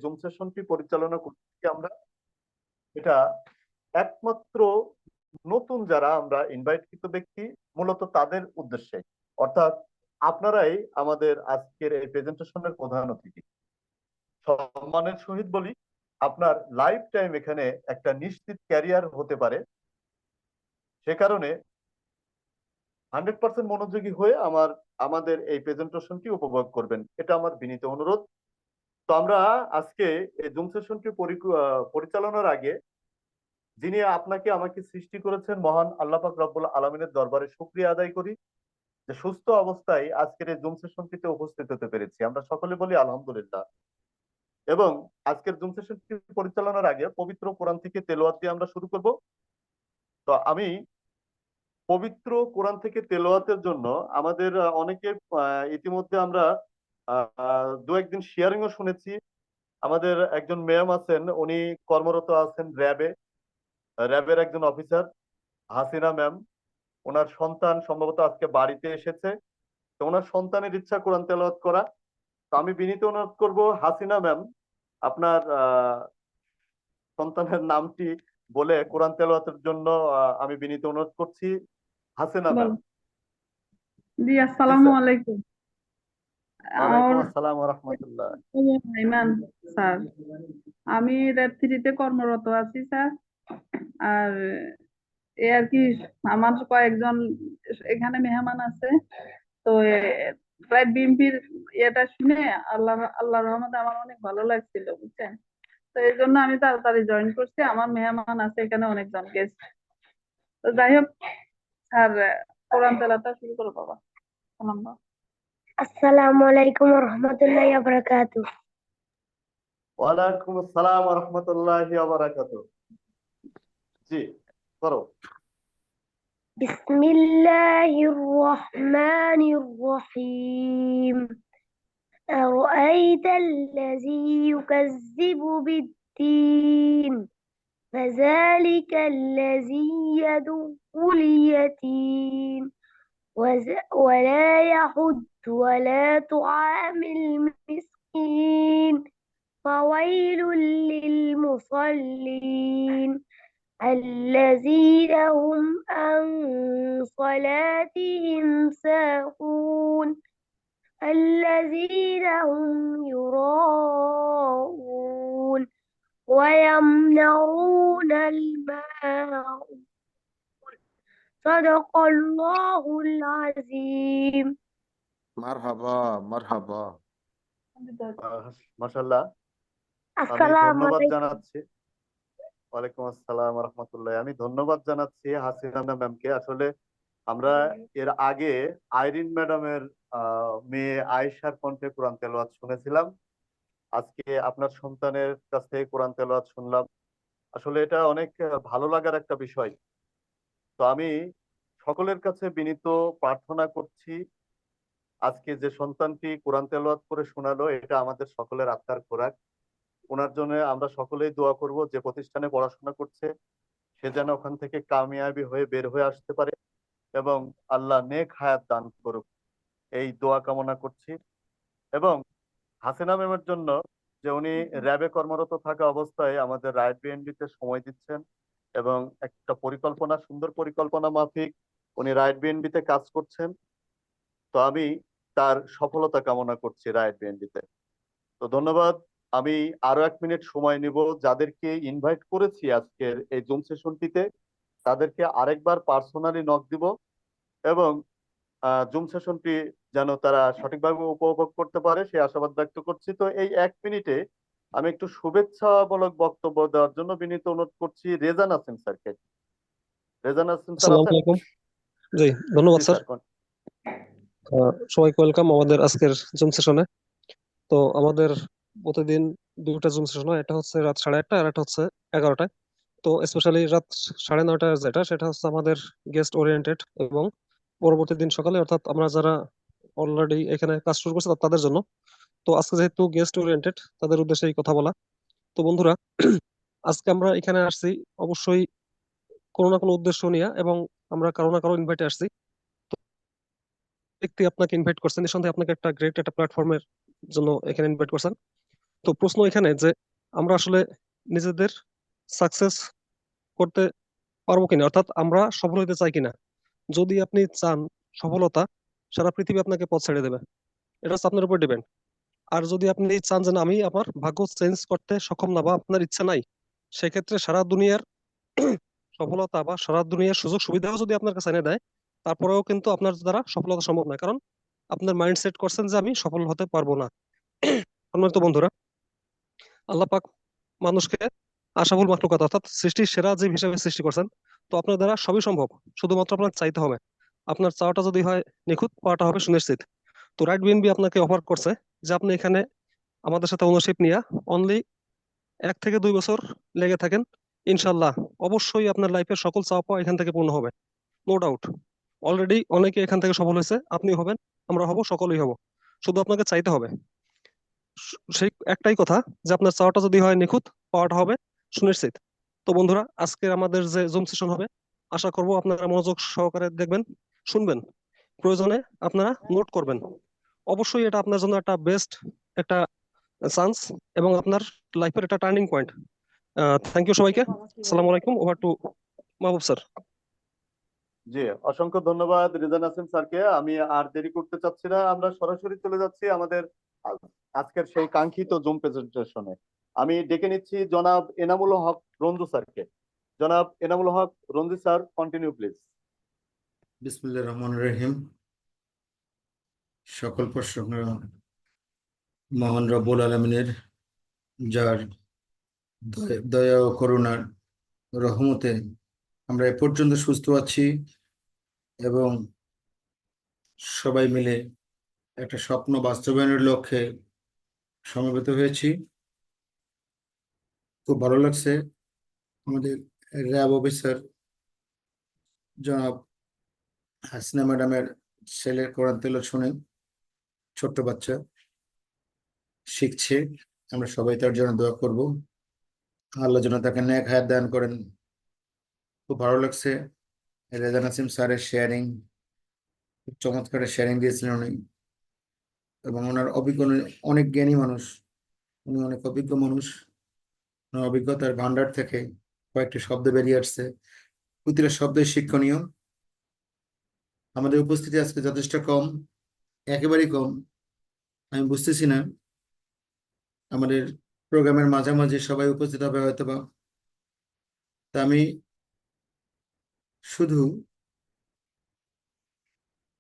Zoom সেশনটি পরিচালনা করছি আমরা, এটা একমাত্র নতুন যারা আমরা ইনভাইটকৃত ব্যক্তি মূলত তাদের উদ্দেশ্যে, অর্থাৎ আপনারাই আমাদের আজকের এই প্রেজেন্টেশনের প্রধান অতিথি। সম্মানের সহিত বলি, আপনার লাইফ টাইম এখানে একটা নিশ্চিত ক্যারিয়ার হতে পারে। সে কারণে 100% মনোযোগী হয়ে আমাদের এই প্রেজেন্টেশনটি উপভোগ করবেন, এটা আমার বিনীত অনুরোধ। তো আমরা আজকে এই জুম সেশনটি পরিচালনার আগে যিনি আপনাকে আমাকে সৃষ্টি করেছেন মহান আল্লাহ পাক রব্বুল আলামিনের দরবারে শুকরিয়া আদায় করি যে সুস্থ অবস্থায় আজকের এই জুম সেশনটিতে উপস্থিত হতে পেরেছি। আমরা সকলে বলি আলহামদুলিল্লাহ। এবং আজকের জুম সেশনটি পরিচালনার আগে পবিত্র কোরআন থেকে তেলাওয়াত দিয়ে আমরা শুরু করব। তো আমি পবিত্র কোরআন থেকে তেলাওয়াতের জন্য আমাদের অনেকে ইতিমধ্যে আমরা দু একদিন শেয়ারিংও শুনেছি। আমাদের একজন ম্যাম আছেন, উনি কর্মরত আছেন র্যাবের একজন অফিসার, হাসিনা ম্যাম। ওনার সন্তান সম্ভবত আজকে বাড়িতে এসেছে, তো ওনার সন্তানের ইচ্ছা কোরআন তেলাওয়াত করা। তো আমি বিনীত অনুরোধ করব, হাসিনা ম্যাম আপনার সন্তানের নামটি বলে কোরআন তেলাওয়াতের জন্য আমি বিনীত অনুরোধ করছি। হাসিনা ম্যাম। বলো। জি, জি আসসালামু স্যার। আলাইকুম। ওয়ালাইকুম আর আসসালাম ওয়া রাহমাতুল্লাহ। ইমান স্যার, আমি র্যাব থ্রিতে কর্মরত আছি স্যার। আর এ আর কি, আমার কয়েকজন এখানে মেহমান আছে। তো প্রায় বিএনপির এটা শুনে আল্লাহর রহমতে আমার অনেক ভালো লাগছিল, বুঝছেন। তো এই জন্য আমি তাড়াতাড়ি জয়েন করছি। আমার মেহমান আছে এখানে অনেকজন গেস্ট। তো যাই হোক স্যার, কোরআন তেলাওয়াত শুরু করো বাবা। সালাম দাও। আসসালামু আলাইকুম ওয়া রাহমাতুল্লাহি ওয়া বারাকাতুহু। ওয়ালাইকুম আসসালাম ওয়া রাহমাতুল্লাহি ওয়া বারাকাতুহু। জি, করো। বিসমিল্লাহির রহমানির রহিম। أرأيت الذي يكذب بالدين فذلك الذي يدع اليتيم ولا يحض ولا طعام المسكين فويل للمصلين الذين هم عن صلاتهم ساهون الذين هم يراءون ويمنعون الماعون صدق الله العظيم. মারহাবা মারহাবা। মাশাআল্লাহ। আমি আসসালামু ধন্যবাদ আলাইকুম। জানাচ্ছি। ওয়ালাইকুম আসসালাম ওয়া রাহমাতুল্লাহ। আমি ধন্যবাদ জানাচ্ছি হাসিনা ম্যামকে। আসলে আমরা এর আগে আইরিন ম্যাডামের মেয়ে আয়েশার কণ্ঠে কোরআন তেলাওয়াত শুনেছিলাম। আজকে আপনার সন্তানের কাছ থেকে কোরআন তেলাওয়াত শুনলাম। আসলে এটা অনেক ভালো লাগার একটা বিষয়। তো আমি সকলের কাছে বিনীত প্রার্থনা করছি, আজকে যে সন্তানটি কোরআন তেলাওয়াত করে শোনালো এটা আমাদের সকলের আত্মার খোরাক। ওনার জন্য আমরা সকলেই দোয়া করব, যে প্রতিষ্ঠানে পড়াশোনা করছে সে যেন ওখান থেকে কামিয়াবি হয়ে বের হয়ে আসতে পারে এবং আল্লাহ নেক হায়াত দান করুক, এই দোয়া কামনা করছি। এবং হাসিনা ম্যামের জন্য, যে উনি র্যাবে কর্মরত থাকা অবস্থায় আমাদের রাইট বিএনপিতে সময় দিচ্ছেন এবং একটা সুন্দর পরিকল্পনা মাফিক উনি রাইট বিএনপিতে কাজ করছেন। তো আমি তার সফলতা কামনা করছি রাইট বিএনপিতে। তো ধন্যবাদ। আমি আরো 1 মিনিট সময় নিব, যাদেরকে ইনভাইট করেছি আজকের এই জুম সেশনটিতে তাদেরকে আরেকবার পার্সোনালি নক দিব এবং জুম সেশনটি যেন তারা সঠিকভাবে উপভোগ করতে পারে সে আশাবাদ ব্যক্ত করছি। তো এই 1 মিনিটে আমি একটু শুভেচ্ছামূলক বক্তব্য দেওয়ার জন্য বিনীত অনুরোধ করছি রেজান হাসিন স্যারকে। রেজান হাসিন স্যার আসসালামু আছেন? আলাইকুম। জি, ধন্যবাদ জি স্যার। স্যার। সবাইকে ওয়েলকাম আমাদের আজকের জুম সেশনে। তো আমাদের প্রতিদিন দুটো জুম সেশন হয়, একটা হচ্ছে রাত 8:30 আর একটা হচ্ছে 11টায়। তো স্পেশালি রাত 9:30 যেটা, সেটা হচ্ছে আমাদের গেস্ট ওরিয়েন্টেড এবং পরবর্তী দিন সকালে, অর্থাৎ আমরা যারা অলরেডি এখানে কাজ শুরু করছে তাদের জন্য। তো আজকে যেহেতু গেস্ট ওরিয়েন্টেড, তাদের উদ্দেশ্যে এই কথা বলা। তো বন্ধুরা, আজকে আমরা এখানে আসছি অবশ্যই কোনো না কোনো উদ্দেশ্য নিয়ে, এবং আমরা কারো না কারো ইনভাইটে আসছি। ব্যক্তি আপনাকে ইনভাইট করছেন, নিঃসন্দেহে আপনাকে একটা গ্রেট একটা প্ল্যাটফর্মের জন্য এখানে ইনভাইট করছেন। তো প্রশ্ন এখানে যে আমরা আসলে নিজেদের সাকসেস করতে পারবো কিনা, অর্থাৎ আমরা সফল হতে চাই কিনা। যদি আপনি চান সফলতা, সারা পৃথিবী আপনাকে পথ ছেড়ে দেবে, এটা হচ্ছে আপনার উপর ডিপেন্ড। আর যদি আপনি চান যে না, আমি আমার ভাগ্য চেঞ্জ করতে সক্ষম না বা আপনার ইচ্ছা নাই, সেক্ষেত্রে সারা দুনিয়ার সফলতা বা সারা দুনিয়ার সুযোগ সুবিধাও যদি আপনার কাছে এনে দেয়, তারপরেও কিন্তু আপনার দ্বারা সফলতা সম্ভব না, কারণ আপনার মাইন্ড সেট করছেন যে আমি সফল হতে পারবো না। সম্মানিত বন্ধুরা, আল্লাহ পাক মানুষকে আশাফুল মাখলুকাত অর্থাৎ সৃষ্টির সেরা জীব হিসেবে সৃষ্টি করছেন। তো আপনার দ্বারা সবই সম্ভব, শুধুমাত্র আপনার চাইতে হবে। আপনার চাওয়াটা যদি হয় নিখুঁত, পাওয়াটা হবে সুনিশ্চিত। তো রাইট বিএনবি আপনাকে অফার করছে যে আপনি এখানে আমাদের সাথে ওনারশিপ নিয়ে অনলি 1 থেকে 2 বছর লেগে থাকেন, ইনশাল্লাহ অবশ্যই আপনার লাইফের সকল চাওয়া পাওয়া এখান থেকে পূর্ণ হবে, নো ডাউট। অলরেডি অনেকে এখান থেকে সফল হয়েছে, আপনি হবেন, আমরা হব, সকলেই হব। শুধু আপনাকে চাইতে হবে। সেই একটাই কথা যে আপনার চাওয়াটা যদি হয় নিখুঁত, পাওয়াটা হবে সুনিশ্চিত। তো বন্ধুরা, আজকের আমাদের যে জুম সেশন হবে, আশা করব আপনারা মনোযোগ সহকারে দেখবেন, শুনবেন, প্রয়োজনে আপনারা নোট করবেন। অবশ্যই এটা আপনার জন্য একটা বেস্ট একটা চান্স এবং আপনার লাইফের একটা টার্নিং পয়েন্ট। থ্যাংক ইউ সবাইকে। আসসালামু আলাইকুম। ওভার টু মাহবুব স্যার। জি, অসংখ্য ধন্যবাদ রিজা নাসিম স্যারকে। আমি আর দেরি করতে চাচ্ছি না, আমরা সরাসরি চলে যাচ্ছি আমাদের আজকের সেই কাঙ্ক্ষিত জুম প্রেজেন্টেশনে। আমি ডেকে নিচ্ছি জনাব এনামুল হক রঞ্জু স্যারকে। জনাব Enamul Haque Ranju sir, continue please. বিসমিল্লাহির রহমানির রহিম। সকল প্রশংসা মহান রব্বুল আলামিনের, যার দয়া ও করুণার রহমতে আমরা এ পর্যন্ত সুস্থ আছি এবং সবাই মিলে একটা স্বপ্ন বাস্তবায়নের লক্ষ্যে সমবেত হয়েছি। খুব ভালো লাগছে আমাদের র্যাব অফিসার জনাব হাসিনা ম্যাডামের ছেলের কোরআন তেলাওয়াত শুনে। ছোট্ট বাচ্চা শিখছে, আমরা সবাই তার জন্য দোয়া করব, আল্লাহ যেন তাকে নেক হায়াত দান করেন। খুব ভালো লাগছে রেজা নাসিম স্যারের শেয়ারিং, খুব চমৎকার শেয়ারিং দিয়েছিলেন উনি, এবং ওনার অভিজ্ঞ, অনেক জ্ঞানী মানুষ, উনি অনেক অভিজ্ঞ মানুষ। ওনার অভিজ্ঞতার ভান্ডার থেকে কয়েকটি শব্দ বেরিয়ে আসছে, প্রতিটা শব্দই শিক্ষণীয়। আমাদের উপস্থিতি আজকে যথেষ্ট কম, একেবারেই কম। আমি বুঝতেছি না আমাদের প্রোগ্রামের মাঝামাঝি সবাই উপস্থিত হবে হয়তো বা। তা আমি শুধু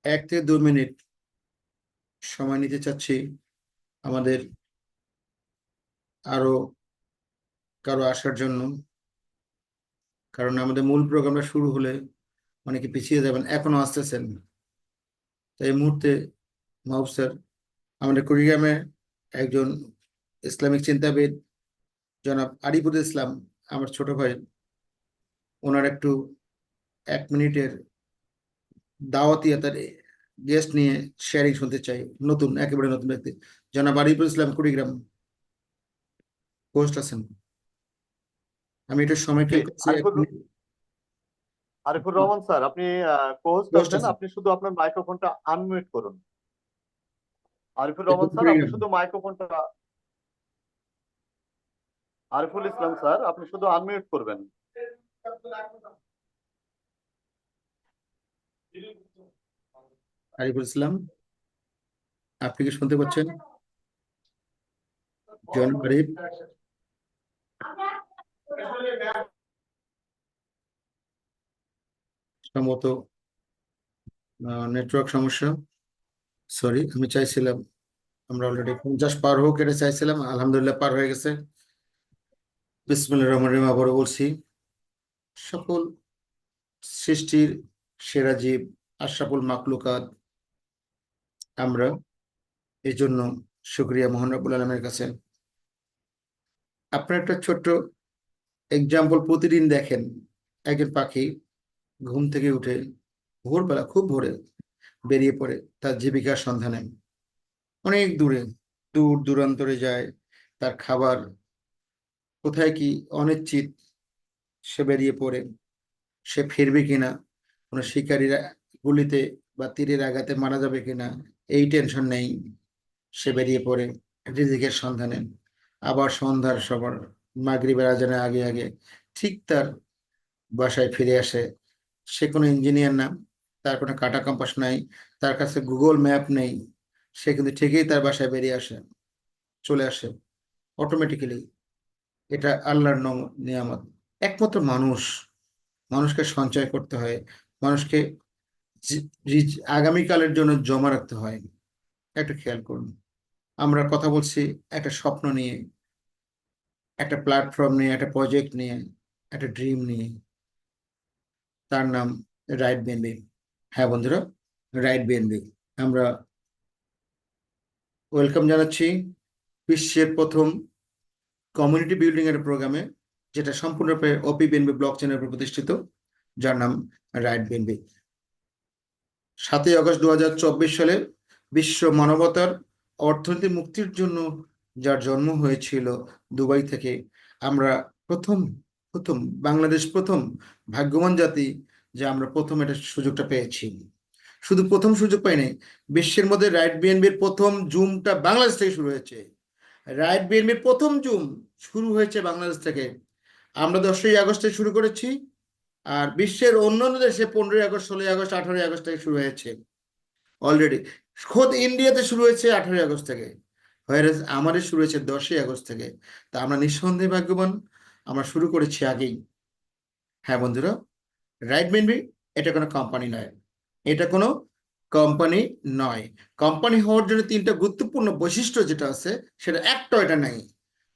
1 থেকে 2 মিনিট সময় নিতে চাচ্ছি আমাদের আরো কারো আসার জন্য, কারণ আমাদের মূল প্রোগ্রামটা শুরু হলে অনেকে পিছিয়ে যাবেন, এখনো আসতেছেন। তাই এই মুহূর্তে মাহবুব স্যার, আমাদের কুড়িগ্রামে একজন ইসলামিক চিন্তাবিদ জনাব আরিফুল ইসলাম, আমার ছোট ভাই, ওনার একটু 1 মিনিটের দাওয়াতি তার গেস্ট নিয়ে শেয়ারিং শুনতে চাই। নতুন, একেবারে নতুন ব্যক্তি, জনাব আরিফুল ইসলাম, কুড়িগ্রাম হোস্ট আছেন। আমি একটু সময় জি, ঠিক করছি, 1 মিনিট আরিফুর রহমান স্যার, আপনি কোহোস্ট হোস্ট আছেন, আছেন। আপনি শুধু আপনার মাইক্রোফোনটা আনমিউট করুন। আরিফুর রহমান স্যার, আপনি কুড়িগ্রাম, শুধু মাইক্রোফোনটা, আরিফুল ইসলাম স্যার, আপনি শুধু আনমিউট করবেন। আরিফুল ইসলাম, আপনি কি শুনতে পাচ্ছেন? জনাব আরিফ, সম্ভবত নেটওয়ার্ক সমস্যা। সরি, আমি চাইছিলাম আমরা অলরেডি 50 পার হোক, এটা চাইছিলাম, আলহামদুলিল্লাহ পার হয়ে গেছে। বিসমিল্লাহির রহমানির রহিম। আবারও বলছি, সকল সৃষ্টির সেরা জীব, আশরাফুল মাখলুকাত আমরা, এই জন্য শুকরিয়া মহান রব্বুল আলমের কাছে। আপনার একটা ছোট্ট এক্সাম্পল, প্রতিদিন দেখেন একজন পাখি ঘুম থেকে উঠে ভোরবেলা, খুব ভোরে বেরিয়ে পড়ে তার জীবিকার সন্ধানে, অনেক দূরে, দূর দূরান্তরে যায়। তার খাবার কোথায় কি অনিশ্চিত, সে বেরিয়ে পড়ে। সে ফিরবে কিনা, কোনো শিকারীরা গুলিতে বা তীরের আঘাতে মারা যাবে কিনা, এই টেনশন নেই। সে বেরিয়ে পড়ে রিজিকের সন্ধানে। আবার সন্ধ্যার সবার মাগরিবের আজানের আগে আগে ঠিক তার বাসায় ফিরে আসে। সে কোনো ইঞ্জিনিয়ার না, তার কোনো কাটা কম্পাস নাই, তার কাছে গুগল ম্যাপ নেই, সে কিন্তু ঠিকই তার বাসায় বেরিয়ে আসে, চলে আসে অটোমেটিক্যালি। এটা আল্লাহর নিয়ামত। একমাত্র মানুষকে সঞ্চয় করতে হয়, মানুষকে আগামীকালের জন্য জমা রাখতে হয়। একটু খেয়াল করুন, আমরা কথা বলছি একটা স্বপ্ন নিয়ে, একটা প্ল্যাটফর্ম নিয়ে, একটা প্রজেক্ট নিয়ে, একটা ড্রিম নিয়ে, তার নাম রাইট বিএনবি। হ্যাঁ বন্ধুরা, রাইট বিএনবি। আমরা ওয়েলকাম জানাচ্ছি বিশ্বের প্রথম কমিউনিটি বিল্ডিং এর প্রোগ্রামে, যেটা সম্পূর্ণরূপে ওপি বিএনবি ব্লক চেনের উপর প্রতিষ্ঠিত, যার নাম রাইট বিএনবি। 7ই আগস্ট 2024 সালে বিশ্ব মানবতার অর্থনৈতিক মুক্তির জন্য যার জন্ম হয়েছিল দুবাই থেকে, আমরা প্রথম প্রথম বাংলাদেশ প্রথম ভাগ্যবান জাতি যে আমরা প্রথম এটা সুযোগটা পেয়েছি। শুধু প্রথম সুযোগ পাই নাই, বিশ্বের মধ্যে রাইট বিএনবির প্রথম জুমটা বাংলাদেশ থেকে শুরু হয়েছে। রাইট বিএনবির প্রথম জুম শুরু হয়েছে বাংলাদেশ থেকে। আমরা 10ই আগস্টে শুরু করেছি, আর বিশ্বের অন্যান্য দেশে 15ই আগস্ট, 16ই আগস্ট, 18ই আগস্ট থেকে শুরু হয়েছে অলরেডি। খোদ ইন্ডিয়াতে শুরু হয়েছে 18ই আগস্ট থেকে, হোয়ারেজ আমাদের শুরু হয়েছে 10ই আগস্ট থেকে। তা আমরা নিঃসন্দেহে ভাগ্যবান, আমরা শুরু করেছি আগেই। হ্যাঁ বন্ধুরা, রাইট বিএনবি এটা কোনো কোম্পানি নয়, এটা কোনো কোম্পানি নয়। কোম্পানি হওয়ার জন্য 3টা গুরুত্বপূর্ণ বৈশিষ্ট্য যেটা আছে, সেটা একটা এটা নাই।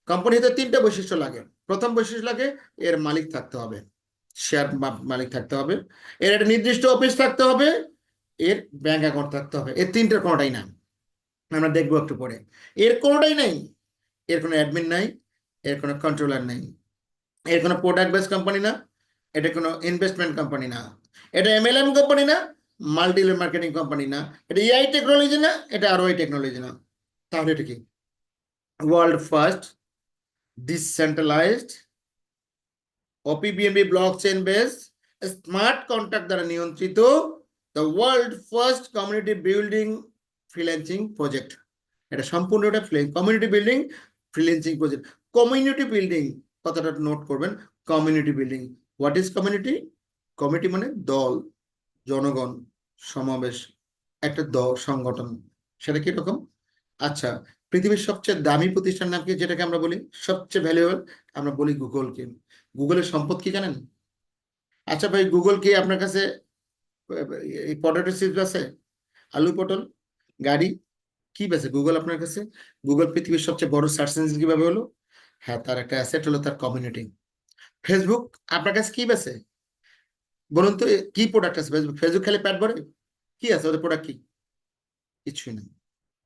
কোম্পানি হতে 3টা বৈশিষ্ট্য লাগে। প্রথম বৈশিষ্ট্য লাগে এর মালিক থাকতে হবে, শেয়ার মালিক থাকতে হবে, এর একটা নির্দিষ্ট অফিস থাকতে হবে, এর ব্যাংক অ্যাকাউন্ট থাকতে হবে। এর 3টার কোনোটাই না, আমরা দেখবো একটু পরে। এর কোনোটাই নাই, এর কোনো অ্যাডমিন নাই, এর কোনো কন্ট্রোলার নেই, এর কোনো প্রোডাক্ট বেস কোম্পানি না, এটা কোনো ইনভেস্টমেন্ট কোম্পানি না, এটা এমএলএম কোম্পানি না, মাল্টি লেভেল মার্কেটিং কোম্পানি না, এটা এআই টেকনোলজি না, এটা আরওআই টেকনোলজি না। তাহলে এটা কি? World first decentralised OPBMB blockchain base smart contract দ্বারা নিয়ন্ত্রিত the world first community building freelancing project. এটা সম্পূর্ণটা community building freelancing project. Community building কথাটা নোট করবেন, community building. What is community? Community মানে দল, জনগণ, সমাবেশ, একটা দল, সংগঠন। সেটা কিরকম? আচ্ছা, পৃথিবীর সবচেয়ে দামি প্রতিষ্ঠান নাম কি, যেটাকে আমরা বলি সবচেয়ে ভ্যালুয়েবল? আমরা বলি গুগলকে। গুগলের সম্পদ কি জানেন? আচ্ছা ভাই, গুগল কি আপনার কাছে পটেটো চিপস আছে, আলু পটল, গাড়ি কি বেছে গুগল আপনার কাছে? গুগল পৃথিবীর সবচেয়ে বড় সার্চ ইঞ্জিন কিভাবে হলো? হ্যাঁ, তার একটা অ্যাসেট হলো তার কমিউনিটি। ফেসবুক আপনার কাছে কি বেছে বলুন তো? কি প্রোডাক্ট আছে ফেসবুক? ফেসবুক খালি প্যাট ভরে? কি আছে ওদের প্রোডাক্ট? কি? কিছুই নেই।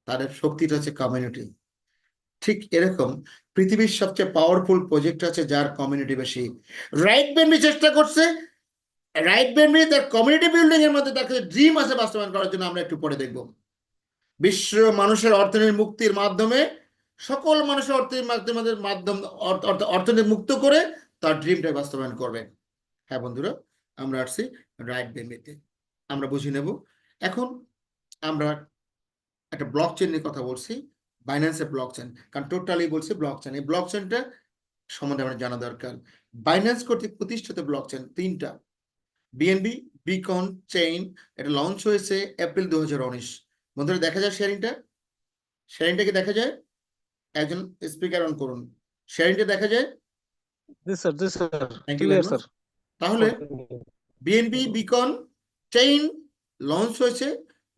তাদের শক্তিটা হচ্ছে কমিউনিটি। ঠিক এরকম পৃথিবীর সবচেয়ে পাওয়ারফুল প্রজেক্ট আছে যার কমিউনিটি বেশি। রাইট বিএনবি চেষ্টা করছে, রাইট বিএনবি তার কমিউনিটি বিল্ডিং এর মধ্যে তার কাছে ড্রিম আছে বাস্তবায়ন করার জন্য। আমরা একটু পরে দেখব বিশ্ব মানুষের অর্থনৈতিক মুক্তির মাধ্যমে, সকল মানুষের অর্থনৈতিক মাধ্যম অর্থনৈতিক মুক্ত করে তার ড্রিমটা বাস্তবায়ন করবে। হ্যাঁ বন্ধুরা, আমরা আসছি রাইট বিএনবিতে। আমরা বুঝে নেব এখন। আমরা একটা ব্লক চেন নিয়ে কথা বলছি, বাইন্যান্সের ব্লক চেন, কারণ টোটালি বলছি ব্লক চেন। এই ব্লক চেনটা সম্বন্ধে আমরা জানা দরকার। বাইন্যান্স কর্তৃক প্রতিষ্ঠিত ব্লক চেন 3টা। বিএনবি বিকন চেইন, এটা লঞ্চ হয়েছে এপ্রিল 2019। বন্ধুরা দেখা যায় শেয়ারিংটা? শেয়ারিংটা কি দেখা যায়? একজন স্পিকার অন করুন, শেয়ারিংটা দেখা যায়? জি স্যার, জি sir, thank you very clear much. Sir. তাহলে বিএনবি বিকন চেইন লঞ্চ হয়েছে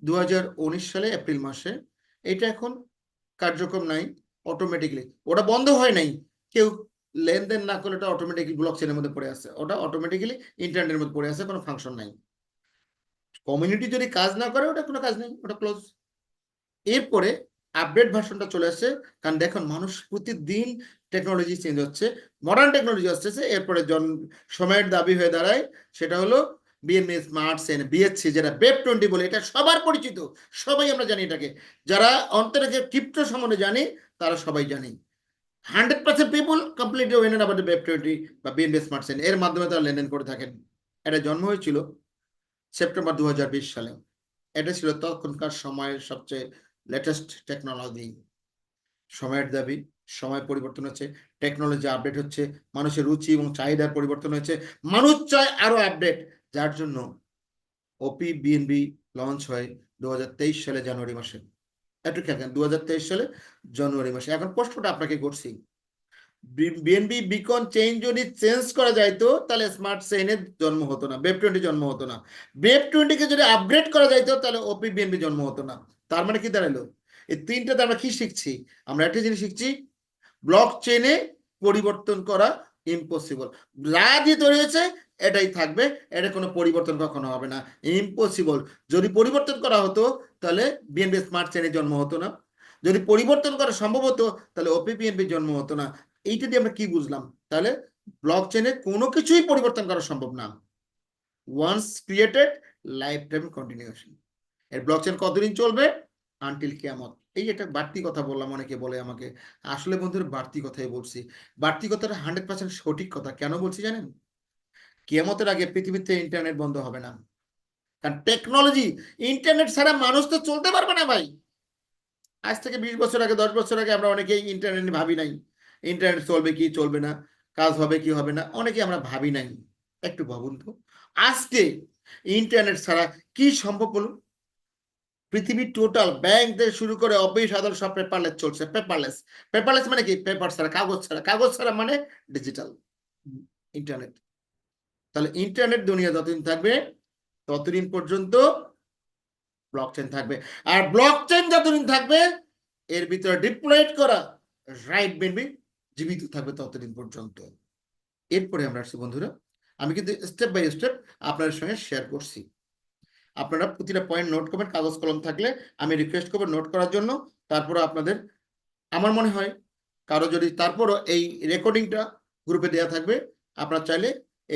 2019 সালে এপ্রিল মাসে। এটা এখন কার্যক্রম নাই, অটোমেটিকলি ওটা বন্ধ হয় নাই, কেউ লেনদেন না করলে ওটা অটোমেটিকলি ব্লক চেনের মধ্যে পড়ে আছে, ওটা অটোমেটিক্যালি ইন্টারনেটের মধ্যে পড়ে আছে, কোনো ফাংশন নাই। কমিউনিটি যদি কাজ না করে ওটা কোনো কাজ নেই, ওটা ক্লোজ। এরপরে আপডেট ভার্সনটা চলে আসছে, কারণ দেখুন মানুষ প্রতিদিন টেকনোলজি চেঞ্জ হচ্ছে, মডার্ন টেকনোলজি আসতেছে। এরপরে সময়ের দাবি হয়ে দাঁড়ায়, সেটা হলো বিএনবি স্মার্ট চেইন, বিএসসি, যেটা ওয়েব 20 বলে। এটা সবার পরিচিত, সবাই আমরা জানি এটাকে। যারা অন্তরে ক্রিপ্টো সম্বন্ধে জানি তারা সবাই জানি। 100% people completely aware about the web 20 বা বিএনবি স্মার্ট চেইন। এর মাধ্যমে তারা লেনদেন করে থাকেন। এটা জন্ম হয়েছিল সেপ্টেম্বর 2020 সালে। এটা ছিল তখনকার সময়ের সবচেয়ে লেটেস্ট টেকনোলজি। সময়ের দাবি সময় পরিবর্তন হচ্ছে, টেকনোলজি আপডেট হচ্ছে, মানুষের রুচি এবং চাহিদার পরিবর্তন হয়েছে, মানুষ চায় আরো আপডেট, যার জন্য ওপি বিএনবি লঞ্চ হয় 2023 সালে জানুয়ারি মাসে। একটু খেয়াল করেন, 2023 সালে জানুয়ারি মাসে। এখন প্রশ্নটা আপনাকে করছি, বিএনবি বিকন চেইন যদি চেঞ্জ করা যাইতো তাহলে স্মার্ট চেইনের জন্ম হতো না, বেব 20 জন্ম হতো না। বেব 20 কে যদি আপগ্রেড করা যাইতো তাহলে ওপি বিএনবি জন্ম হতো না। তার মানে কি দাঁড়ালো? এই তিনটাতে আমরা কি শিখছি? আমরা একটা জিনিস শিখছি, ব্লক চেইনে পরিবর্তন করা ইম্পসিবল। যা দিয়ে তৈরি হয়েছে এটাই থাকবে, এটা কোনো পরিবর্তন কখনো হবে না, ইম্পসিবল। যদি পরিবর্তন করা হতো তাহলে বিএনবি স্মার্ট চেইনের জন্ম হতো না, যদি পরিবর্তন করা সম্ভব হতো তাহলে ওপি বিএনবির জন্ম হতো না। এইটা দিয়ে আমরা কি বুঝলাম? তাহলে ব্লক চেইনে কোনো কিছুই পরিবর্তন করা সম্ভব না। Once created, life time continuation. এর ব্লক চেইন কতদিন চলবে? আনটিল কিয়ামত। এই একটা বাড়তি কথা বললাম, অনেকে বলে আমাকে, আসলে বন্ধুরা বাড়তি কথাই বলছি। বাড়তি কথাটা 100% সঠিক কথা। কেন বলছি জানেন? কিয়ামতের আগে পৃথিবীতে ইন্টারনেট বন্ধ হবে না, কারণ টেকনোলজি, ইন্টারনেট ছাড়া মানুষ তো চলতে পারবে না ভাই। আজ থেকে 20 বছর আগে, 10 বছর আগে আমরা অনেকেই ইন্টারনেট ভাবি নাই, ইন্টারনেট চলবে কি চলবে না, কাজ হবে কি হবে না, অনেকে আমরা ভাবি নাই। একটু ভাবুন তো, আজকে ইন্টারনেট ছাড়া কি সম্ভব বলুন? পৃথিবীর টোটাল ব্যাংক থেকে শুরু করে অফিস আদালত সব পেপারলেস চলছে। পেপারলেস, পেপারলেস মানে কি? পেপার ছাড়া, কাগজ ছাড়া। কাগজ ছাড়া মানে ডিজিটাল ইন্টারনেট। তাহলে ইন্টারনেট দুনিয়া যতদিন থাকবে ততদিন পর্যন্ত ব্লকচেন থাকবে, আর ব্লকচেন যতদিন থাকবে এর ভিতরে ডিপ্লয়েড করা রাইট বিএনবি জীবিত থাকবে ততদিন পর্যন্ত। এরপরে আমরা আসছি বন্ধুরা, আমি কিন্তু স্টেপ বাই স্টেপ আপনাদের সঙ্গে শেয়ার করছি। আপনারা প্রতিটা পয়েন্ট নোট করবেন, কাগজ কলম থাকলে আমি রিকোয়েস্ট করবো নোট করার জন্য। তারপরে আপনাদের, আমার মনে হয় কারো যদি, তারপরও এই রেকর্ডিংটা গ্রুপে দেওয়া থাকবে, আপনারা চাইলে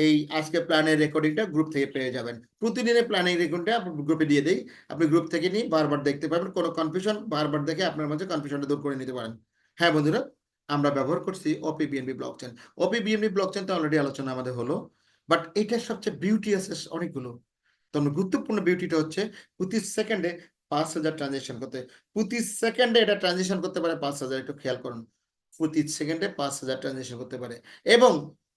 এই আজকে প্ল্যানের রেকর্ডিংটা গ্রুপ থেকে পেয়ে যাবেন। প্রতিদিনের প্ল্যানিং রেকর্ডিংটা গ্রুপে দিয়ে দেই, আপনি গ্রুপ থেকে নিয়ে বারবার দেখতে পাবেন, কোনো কনফিউশন বারবার দেখে আপনার মাঝে কনফিউশনটা দূর করে নিতে পারেন। হ্যাঁ বন্ধুরা, আমরা ব্যবহার করছি ওপি বিএনবি ব্লকচেন। ওপি বিএনবি ব্লকচেন তো অলরেডি আলোচনা আমাদের হলো, বাট এটার সবচেয়ে বিউটি আছে অনেকগুলো। তবে গুরুত্বপূর্ণ বিউটিটা হচ্ছে প্রতি সেকেন্ডে 5,000 ট্রানজেকশন করতে, প্রতি সেকেন্ডে এটা ট্রানজেকশন করতে পারে 5,000। একটু খেয়াল করুন, প্রতি সেকেন্ডে 5,000 ট্রানজেকশন করতে পারে, এবং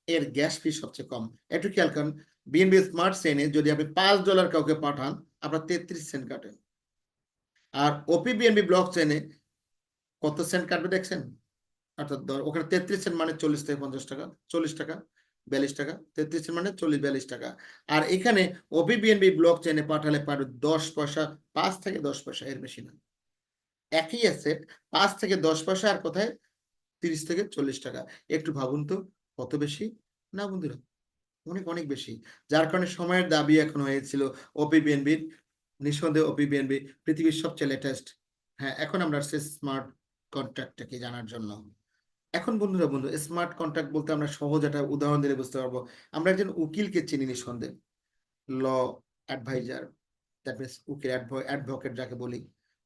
এর গ্যাস ফি সবচেয়ে কম। একটু খেয়াল করুন, বিএনবি স্মার্ট চেইনে যদি আপনি $5 কাউকে পাঠান, আপনার 33 সেন্ট কাটেন। আর ওপি বিএনবি ব্লক চেইনে কত সেন্ট কাটবে দেখছেন? অর্থাৎ ওখানে 33 সেন্ট মানে 40 থেকে 50 টাকা, 40 টাকা, 42 টাকা। 33 সেন্ট মানে 40-42 টাকা। আর এখানে ওপি বিএনবি ব্লক চেইনে পাঠালে পারবে 10 পয়সা, 5 থেকে 10 পয়সা, এর বেশি না। একই অ্যাসেট 5 থেকে 10 পয়সা, আর কোথায় 30 থেকে 40 টাকা। একটু ভাবুন তো, কত বেশি না বন্ধুরা? অনেক অনেক বেশি। যার কারণে সময়ের দাবি এখন হয়েছিল ওপি বিএনবির। নিঃসন্দেহে ওপি বিএনবি পৃথিবীর সবচেয়ে লেটেস্ট। হ্যাঁ, এখন আমরা আসছি স্মার্ট কন্ট্রাক্টটাকে জানার জন্য। এখন বন্ধুরা, স্মার্ট কন্ট্রাক্ট বলতে আমরা সহজ একটা উদাহরণ দিলে বুঝতে পারবো। আমরা একজন উকিলকে চিনি নিঃসন্দেহে, ল অ্যাডভাইজার, দ্যাট মিনস উকিল, অ্যাডভোকেট যাকে বলি,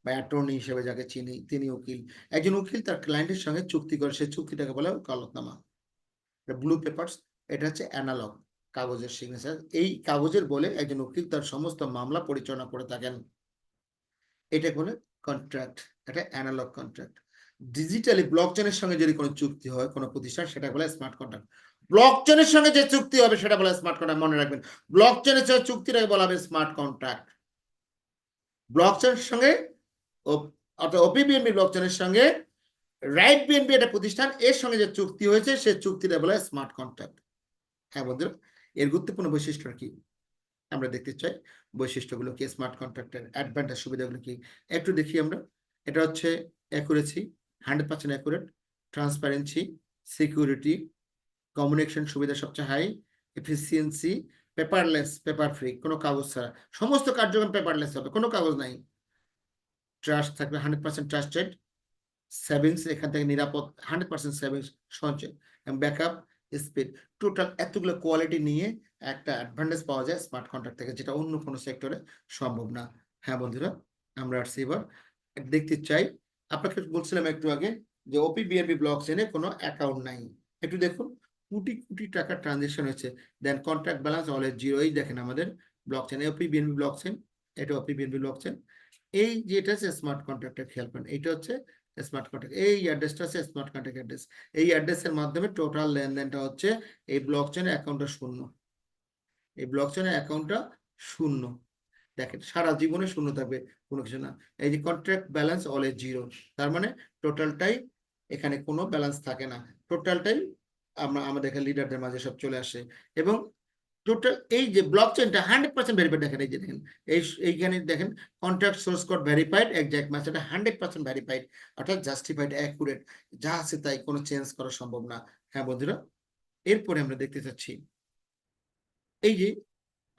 বা অ্যাটর্নি হিসেবে যাকে চিনি, তিনি উকিল। একজন উকিল তার ক্লায়েন্টের সঙ্গে চুক্তি করে, সেই চুক্তিটাকে বলা হয় ওকালতনামা, ব্লু পেপারস। এটা হচ্ছে অ্যানালগ, কাগজের সিগনেচার। এই কাগজের বলে একজন উকিল তার সমস্ত মামলা পরিচালনা করে থাকেন। এটা বলে কন্ট্রাক্ট, এটা অ্যানালগ কন্ট্রাক্ট। ডিজিটালি ব্লকচেনের সঙ্গে যদি কোনো চুক্তি হয় কোনো প্রতিষ্ঠান, সেটা বলে স্মার্ট কন্ট্রাক্ট। ব্লকচেনের সঙ্গে যে চুক্তি হবে সেটা বলে স্মার্ট কন্ট্রাক্ট, মনে রাখবেন। ব্লকচেনের সঙ্গে চুক্তিটাকে বলা হবে স্মার্ট কন্ট্রাক্ট। ব্লকচেনের সঙ্গে, অর্থাৎ ওপি বিএনবি ব্লকচেনের সঙ্গে রাইট বিএনবি একটা প্রতিষ্ঠান, এর সঙ্গে যে চুক্তি হয়েছে সে চুক্তিটা বলা হয় স্মার্ট কন্ট্রাক্ট। হ্যাঁ বন্ধুরা, এর গুরুত্বপূর্ণ বৈশিষ্ট্য কি আমরা দেখতে চাই, বৈশিষ্ট্যগুলো কি, স্মার্ট কন্ট্রাক্টের অ্যাডভান্টেজ সুবিধাগুলো কি একটু দেখি আমরা। এটা হচ্ছে accuracy, 100% accurate, transparency, security, communication সুবিধা সবচেয়ে high, efficiency, paperless, paper free, কোনো কাগজ ছাড়া সমস্ত কার্যক্রম পেপারলেস হবে, কোনো কাগজ নাই। ট্রাস্ট থাকবে, 100% ট্রাস্টেড। সেভিংস, এখান থেকে নিরাপদ, 100% সেভিংস, সঞ্চয়, ব্যাকআপ, স্পিড। টোটাল এতগুলো কোয়ালিটি নিয়ে একটা অ্যাডভান্টেজ পাওয়া যায় স্মার্ট কন্ট্রাক্ট থেকে, যেটা অন্য কোনো সেক্টরে সম্ভব না। হ্যাঁ বন্ধুরা, আমরা আসছি এবার দেখতে চাই, আপনাকে বলছিলাম একটু আগে যে ওপি বিএনবি ব্লকচেনে কোনো অ্যাকাউন্ট নাই। একটু দেখুন, কোটি কোটি টাকা ট্রানজেকশন হয়েছে, দেন কন্ট্রাক্ট ব্যালেন্স অলওয়েজ জিরো। এই দেখেন আমাদের ব্লকচেন, ওপি বিএনবি ব্লকচেন, এটা ওপি বিএনবি ব্লকচেন। এই যেটা হচ্ছে স্মার্ট কন্ট্রাক্টের, খেয়াল করেন, এটা হচ্ছে স্মার্ট কন্ট্রাক্ট, এই অ্যাড্রেসটা হচ্ছে স্মার্ট কন্ট্রাক্ট অ্যাড্রেস। এই অ্যাড্রেসের মাধ্যমে টোটাল লেনদেনটা হচ্ছে এই ব্লক চেনের অ্যাকাউন্টটা শূন্য, এই ব্লক চেনের অ্যাকাউন্টটা শূন্য। দেখেন সারা জীবনে শূন্য থাকবে, কোনো কিছু না। এই যে কন্ট্রাক্ট ব্যালেন্স অলওয়েজ জিরো, তার মানে টোটালটাই এখানে কোনো ব্যালেন্স থাকে না, টোটালটাই আমাদের এখানে লিডারদের মাঝে সব চলে আসে। এবং টোটাল এই যে ব্লক চেনটা 100% ভেরিফাইড, দেখেন এই যে দেখেন এইখানে দেখেন contract source code verified, exact match, এটা 100% ভেরিফাইড, অর্থাৎ জাস্টিফাইড, অ্যাকুরেট, যা আছে তাই, কোনো চেঞ্জ করা সম্ভব না। হ্যাঁ বন্ধুরা, এরপরে আমরা দেখতে চাচ্ছি এই যে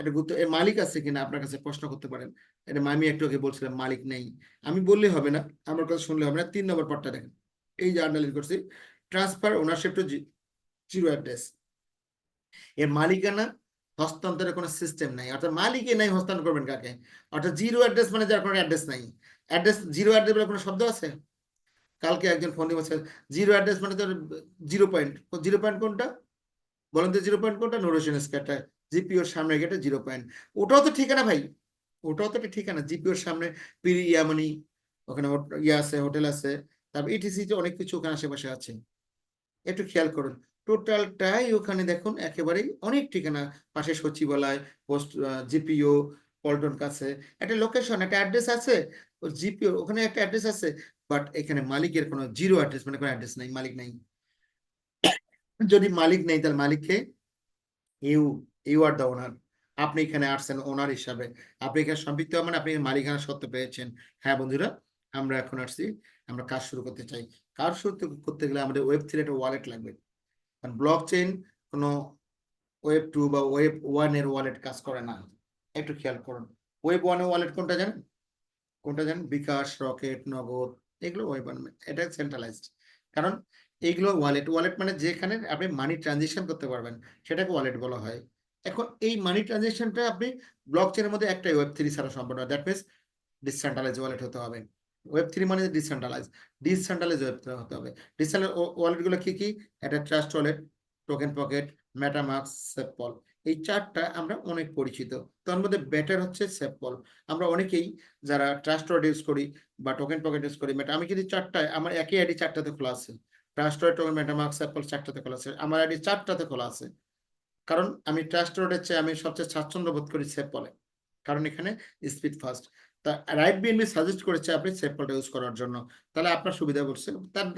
একটা গুরুত্ব, এর মালিক আছে কিনা আপনার কাছে প্রশ্ন করতে পারেন। এটা আমি একটু আগে বলছিলাম মালিক নেই, আমি বললে হবে না, আমার কথা শুনলে হবে না। 3 নম্বর পার্টটা দেখেন, এই যে আন্ডারলাইন করছি, transfer ownership to zero address. এর মালিকানা হস্তান্তরের কোনো সিস্টেম নাই, অর্থাৎ মালিকই নাই, হস্তান্তর করবেন কাকে? অর্থাৎ জিরো অ্যাড্রেস মানে যার কোনো অ্যাড্রেস নাই। অ্যাড্রেস জিরো অ্যাড্রেস বলে কোনো শব্দ আছে? কালকে একজন ফোন দিয়ে বলছে জিরো অ্যাড্রেস মানে তোর জিরো পয়েন্ট, জিরো পয়েন্ট কোনটা বলেন তো? জিরো পয়েন্ট কোনটা? নুরোশন স্কয়ারটা, জিপিওর সামনে গেটে জিরো পয়েন্ট, ওটাও তো ঠিকানা ভাই, ওটাও তো একটা ঠিকানা। জিপিওর সামনে পিরি ইয়ামানি, ওখানে ইয়ে আছে, হোটেল আছে, তারপর ইটিসি অনেক কিছু ওখানে আশেপাশে আছে। একটু খেয়াল করুন, টোটালটাই ওখানে দেখুন একেবারেই অনেক ঠিকানা, পাশে সচিবালয়, পোস্ট, জিপিও, পল্টন কাছে একটা লোকেশন, একটা অ্যাড্রেস আছে, জিপিও ওখানে একটা অ্যাড্রেস আছে, বাট এখানে মালিকের কোনো জিরো অ্যাড্রেস মানে কোনো অ্যাড্রেস নাই, মালিক নাই। যদি মালিক নেই তাহলে মালিককে you you are the owner, আপনি এখানে আসছেন ওনার হিসাবে, আপনি এখানে সম্পৃক্ত হবেন, আপনি মালিকানা সত্ত্ব পেয়েছেন। হ্যাঁ বন্ধুরা, আমরা এখন আসছি, আমরা কাজ শুরু করতে চাই। কাজ শুরু করতে গেলে আমাদের ওয়েব3 একটা ওয়ালেট লাগবে। ব্লক চেইন কোনো ওয়েব 2 বা ওয়েব 1 এর ওয়ালেট কাজ করে না। একটু খেয়াল করুন, ওয়েব 1 এর ওয়ালেট কোনটা জানেন? কোনটা জানেন? বিকাশ, রকেট, নগদ, এগুলো ওয়েব 1, এটা সেন্ট্রালাইজড। কারণ এইগুলো ওয়ালেট, ওয়ালেট মানে যেখানে আপনি মানি ট্রানজিশন করতে পারবেন সেটাকে ওয়ালেট বলা হয়। এখন এই মানি ট্রানজিশনটা আপনি ব্লক চেনের মধ্যে একটাই ওয়েব3 ছাড়া সম্ভব না, দ্যাট মিনস ডিসেন্ট্রালাইজ ওয়ালেট হতে হবে। ওয়েব3 মানে ডিসেন্ট্রালাইজ, ডিসেন্ট্রালাইজ ওয়েব হতে হবে। ডিসেন্ট্রালাইজ ওয়ালেট গুলো কি কি? একটা trust Wallet, token pocket, MetaMask, সেপল, এই চারটা আমরা অনেক পরিচিত। তার মধ্যে বেটার হচ্ছে সেপল। আমরা অনেকেই যারা ট্রাস্ট ওয়ালেট ইউজ করি বা টোকেন পকেট ইউজ করি, আমি কিন্তু চারটায়, আমার একই আইডি চারটাতে খোলা আছে, ট্রাস্ট ওয়ালেট, টোকেন, মেটামাস্ক, সেপল চারটাতে খোলা আছে, আমার আইডি চারটাতে খোলা আছে। কারণ আমি ট্রাস্ট ওয়ালেটের চেয়ে আমি সবচেয়ে স্বাচ্ছন্দ্য বোধ করি সেপলে, কারণ এখানে স্পিড ফাস্ট। তা রাইট বিএনবি সাজেস্ট করেছে আপনি সেপলটা ইউজ করার জন্য, তাহলে আপনার সুবিধা করছে,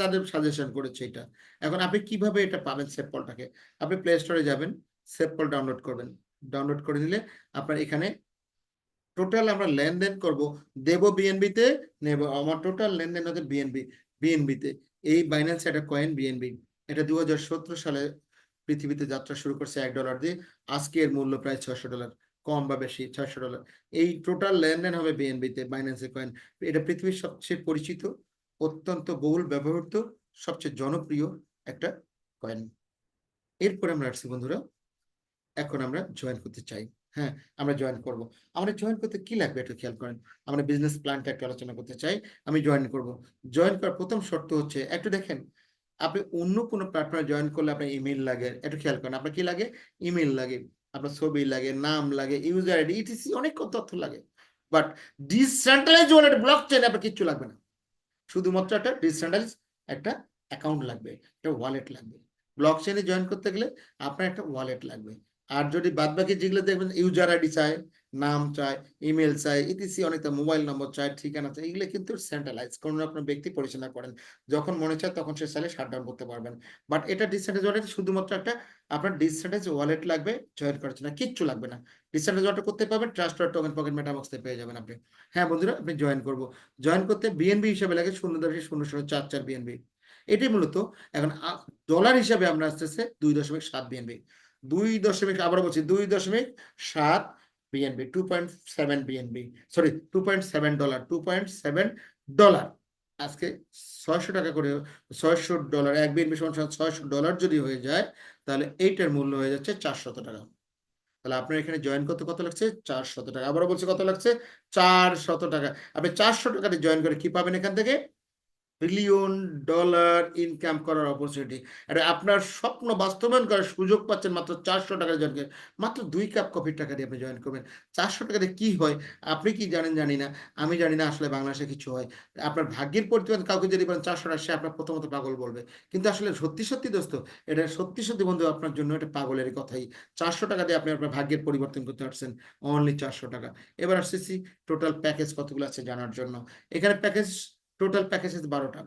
তাদের সাজেশন করেছে এটা। এখন আপনি কিভাবে এটা পাবেন সেপলটাকে? আপনি প্লে স্টোরে যাবেন, সেপল ডাউনলোড করবেন, ডাউনলোড করে দিলে আপনার এখানে টোটাল আমরা লেনদেন করব, দেব বিএনবিতে, নেব, আমার টোটাল লেনদেন হচ্ছে বিএনবিতে। এই বাইন্যান্স একটা কয়েন বিএনবি, এটা 2017 সালে পৃথিবীতে যাত্রা শুরু করছে $1 দিয়ে, আজকে এর মূল্য প্রায় $600, কম বা বেশি $600। এই টোটাল লেনদেন হবে বিএনবিতে, বাইন্যান্সের কয়েন। এটা পৃথিবীর সবচেয়ে পরিচিত, অত্যন্ত বহুল ব্যবহৃত, সবচেয়ে জনপ্রিয় একটা কয়েন। এরপরে আমরা আসছি বন্ধুরা, এখন আমরা জয়েন করতে চাই। হ্যাঁ, আমরা জয়েন করব। আমরা জয়েন করতে কি লাগবে একটু খেয়াল করেন, আমরা বিজনেস প্ল্যানটা একটু আলোচনা করতে চাই। আমি জয়েন করব, জয়েন করার প্রথম শর্ত হচ্ছে একটু দেখেন, আপনি অন্য কোনো প্ল্যাটফর্মে জয়েন করলে আপনার ইমেল লাগে, একটু খেয়াল করেন, আপনার কি লাগে? ইমেল লাগে, আপনার ছবি লাগে, নাম লাগে, ইউজার আইডি, ইটিসি, অনেক তথ্য লাগে। বাট ডিসেন্ট্রালাইজ ওয়ালেট, ব্লক চেইনে আপনার কিচ্ছু লাগবে না, শুধুমাত্র একটা ডিসেন্ট্রালাইজ একটা অ্যাকাউন্ট লাগবে, একটা ওয়ালেট লাগবে। ব্লক চেইনে জয়েন করতে গেলে আপনার একটা ওয়ালেট লাগবে। আর যদি বাদ বাকি যেগুলো দেখবেন, ইউজার আইডি চায়, নাম চায়, ইমেল চায়, ইটিসি, অনেকটা মোবাইল নম্বর চায়, ঠিকানা চায়, এগুলো কিন্তু সেন্ট্রালাইজ, কোনো আপনার ব্যক্তি পরিচালনা করেন, যখন মনে চায় তখন সে চাইলে শাটডাউন করতে পারবেন। বাট এটা ডিসেন্ট্রালাইজ ওয়ালেট, শুধুমাত্র একটা আপনার ডিসেন্ট্রালাইজ ওয়ালেট লাগবে, জয়েন করার জন্য কিচ্ছু লাগবে না। ডিসেন্ট্রালাইজ ওয়ালেট করতে পারবেন, ট্রাস্ট ওয়ালেট, টোকেন পকেট, মেটাবক্সে পেয়ে যাবেন আপনি। হ্যাঁ বন্ধুরা, আপনি জয়েন করব, জয়েন করতে বিএনবি হিসাবে লাগে 0.0044 বিএনবি। এটি মূলত এখন ডলার হিসাবে আমরা আসতেছে 2.7 বিএনবি, 2 দশমিক, আবার বলছি 2.7 বিএনবি, 2.7 বিএনবি, সরি $2.7, $2.7। আজকে 600 টাকা করে, $600, 1 বিএনবি সমান $600 যদি হয়ে যায়, তাহলে এইটার মূল্য হয়ে যাচ্ছে $400 টাকা। তাহলে আপনার এখানে জয়েন করতে কত লাগছে? $400 টাকা। আবারও বলছি কত লাগছে? $400 টাকা। আপনি 400 টাকা দিয়ে জয়েন করে কি পাবেন এখান থেকে? বিলিয়ন ডলার ইনকাম করার অপরচুনিটি, এটা আপনার স্বপ্ন বাস্তবায়ন করার সুযোগ পাচ্ছেন মাত্র 400 টাকা জয়েন করে। মাত্র 2 কাপ কফির টাকা দিয়ে আপনি জয়েন করবেন। 400 টাকা দিয়ে কি হয় আপনি কি জানেন জানি না, আমি জানি না আসলে বাংলাদেশে কিছু হয়। আপনার ভাগ্যের পরিমাণ কাউকে যদি বলেন 400 টাকা, সে আপনার প্রথমত পাগল বলবে, কিন্তু আসলে সত্যি সত্যি দোস্ত, এটা সত্যি সত্যি বন্ধু আপনার জন্য এটা পাগলের কথাই। 400 টাকা দিয়ে আপনি আপনার ভাগ্যের পরিবর্তন করতে পারছেন, অনলি 400 টাকা। এবার আসছি টোটাল প্যাকেজ কতগুলো আছে জানার জন্য। এখানে প্যাকেজ, টোটাল প্যাকেজ 12টা।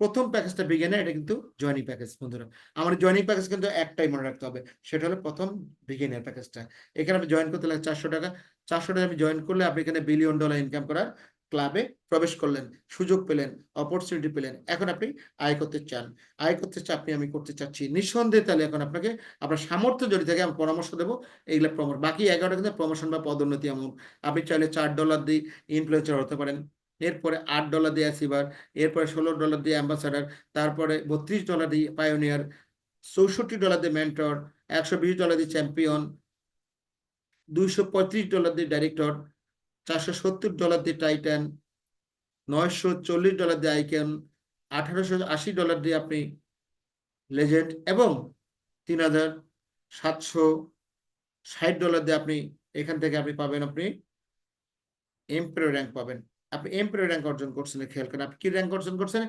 প্রথম প্যাকেজটা বিগিনার, এটা কিন্তু জয়নিং প্যাকেজ বন্ধুরা। আমার জয়নিং প্যাকেজ কিন্তু একটাই মনে রাখতে হবে, সেটা হলো প্রথম বিগিনার প্যাকেজটা। এখানে আপনি জয়েন করতে লাগে 400 টাকা। 400 টাকা আপনি জয়েন করলে আপনি এখানে বিলিয়ন ডলার ইনকাম করার ক্লাবে প্রবেশ করলেন, সুযোগ পেলেন, অপরচুনিটি পেলেন। এখন আপনি আয় করতে চান, আয় করতে চান আপনি, আমি করতে চাচ্ছি নিঃসন্দেহে, তাহলে এখন আপনাকে আপনার সামর্থ্য যদি থাকে আমি পরামর্শ দেবো এইগুলো বাকি 11টা কিন্তু প্রমোশন বা পদোন্নতি এমন। আপনি চাইলে $4 দিয়ে ইনফ্লুয়েন্সার হতে পারেন, এরপরে $8 দিয়ে অ্যাচিভার, এরপরে $16 দিয়ে অ্যাম্বাসাডার, তারপরে $32 দিয়ে পায়োনিয়ার, $64 দিয়ে মেন্টর, $120 দিয়ে চ্যাম্পিয়ন, $235 দিয়ে ডাইরেক্টর, $470 দিয়ে টাইটান, $940 দিয়ে আইকন, $1880 দিয়ে আপনি লেজেন্ড, এবং $3760 দিয়ে আপনি এখান থেকে আপনি পাবেন, আপনি এমপ্রো র্যাঙ্ক পাবেন। আপনি এমপ্রো র্যাঙ্ক অর্জন করছেন, খেয়াল করেন আপনি কি র্যাঙ্ক অর্জন করছেন,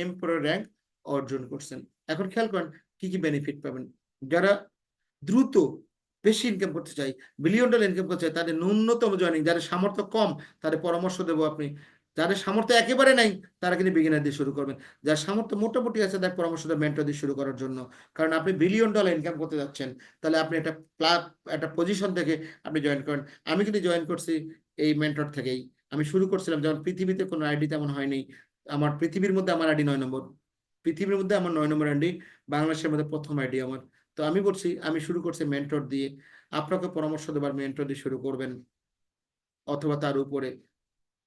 এমপ্রো র্যাঙ্ক অর্জন করছেন। এখন খেয়াল করেন কি কি বেনিফিট পাবেন। যারা দ্রুত বেশি ইনকাম করতে চাই, বিলিয়ন ডলার ইনকাম করতে চাই, তাদের ন্যূনতম জয়েনিং, যাদের সামর্থ্য কম তাদের পরামর্শ দেবো আপনি, যাদের সামর্থ্য একেবারে নাই তারা কিন্তু বিগিনার দিয়ে শুরু করবেন, যার সামর্থ্য মোটামুটি আছে তার পরামর্শ দেবো মেন্টর দিয়ে শুরু করার জন্য। কারণ আপনি বিলিয়ন ডলার ইনকাম করতে যাচ্ছেন, তাহলে আপনি একটা পজিশন থেকে আপনি জয়েন করেন। আমি কিন্তু জয়েন করছি এই মেন্টর থেকেই। আমি শুরু করছিলাম যখন পৃথিবীতে কোনো আইডি তেমন হয়নি, আমার পৃথিবীর মধ্যে আমার আইডি 9 নম্বর, পৃথিবীর মধ্যে আমার 9 নম্বর আইডি, বাংলাদেশের মধ্যে প্রথম আইডি আমার। তো আমি বলছি আমি শুরু করছি মেন্টর দিয়ে, আপনাকে পরামর্শ দেবার মেন্টর দিয়ে শুরু করবেন, অথবা তার উপরে।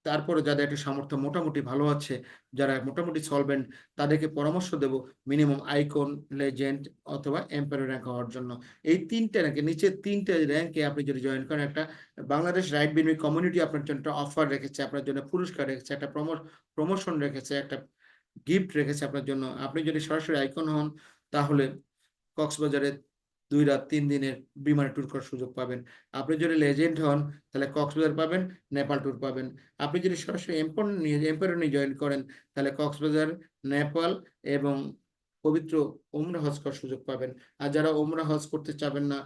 তারপরে যাদের একটা সামর্থ্য মোটামুটি ভালো আছে, যারা মোটামুটি সলভেন্ট, তাদেরকে পরামর্শ দেব মিনিমাম আইকন, লেজেন্ড অথবা এম্পায়ার র্যাঙ্ক হওয়ার জন্য। এই 3টে র্যাঙ্কে, নিচের 3টে র্যাঙ্কে আপনি যদি জয়েন করেন, একটা বাংলাদেশ রাইট বিনিময় কমিউনিটি আপনার জন্য একটা অফার রেখেছে, আপনার জন্য পুরস্কার রেখেছে, একটা প্রমোশন রেখেছে, একটা গিফট রেখেছে আপনার জন্য। আপনি যদি সরাসরি আইকন হন তাহলে কক্সবাজারে 2 রাত 3 দিনের বিমানে ট্যুর করার সুযোগ পাবেন। আপনি যদি লেজেন্ড হন তাহলে কক্সবাজার পাবেন, নেপাল ট্যুর পাবেন। আপনি যদি সরাসরি এম্পায়ার নিয়ে জয়েন করেন তাহলে কক্সবাজার, নেপাল এবং পবিত্র ওমরা হজ করার সুযোগ পাবেন। আর যারা ওমরা হজ করতে চাবেন না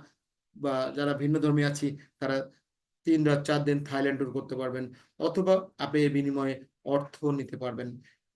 বা যারা ভিন্ন ধর্মী আছি, তারা 3 রাত 4 দিন থাইল্যান্ড ট্যুর করতে পারবেন, অথবা আপনি এর বিনিময়ে অর্থ নিতে পারবেন।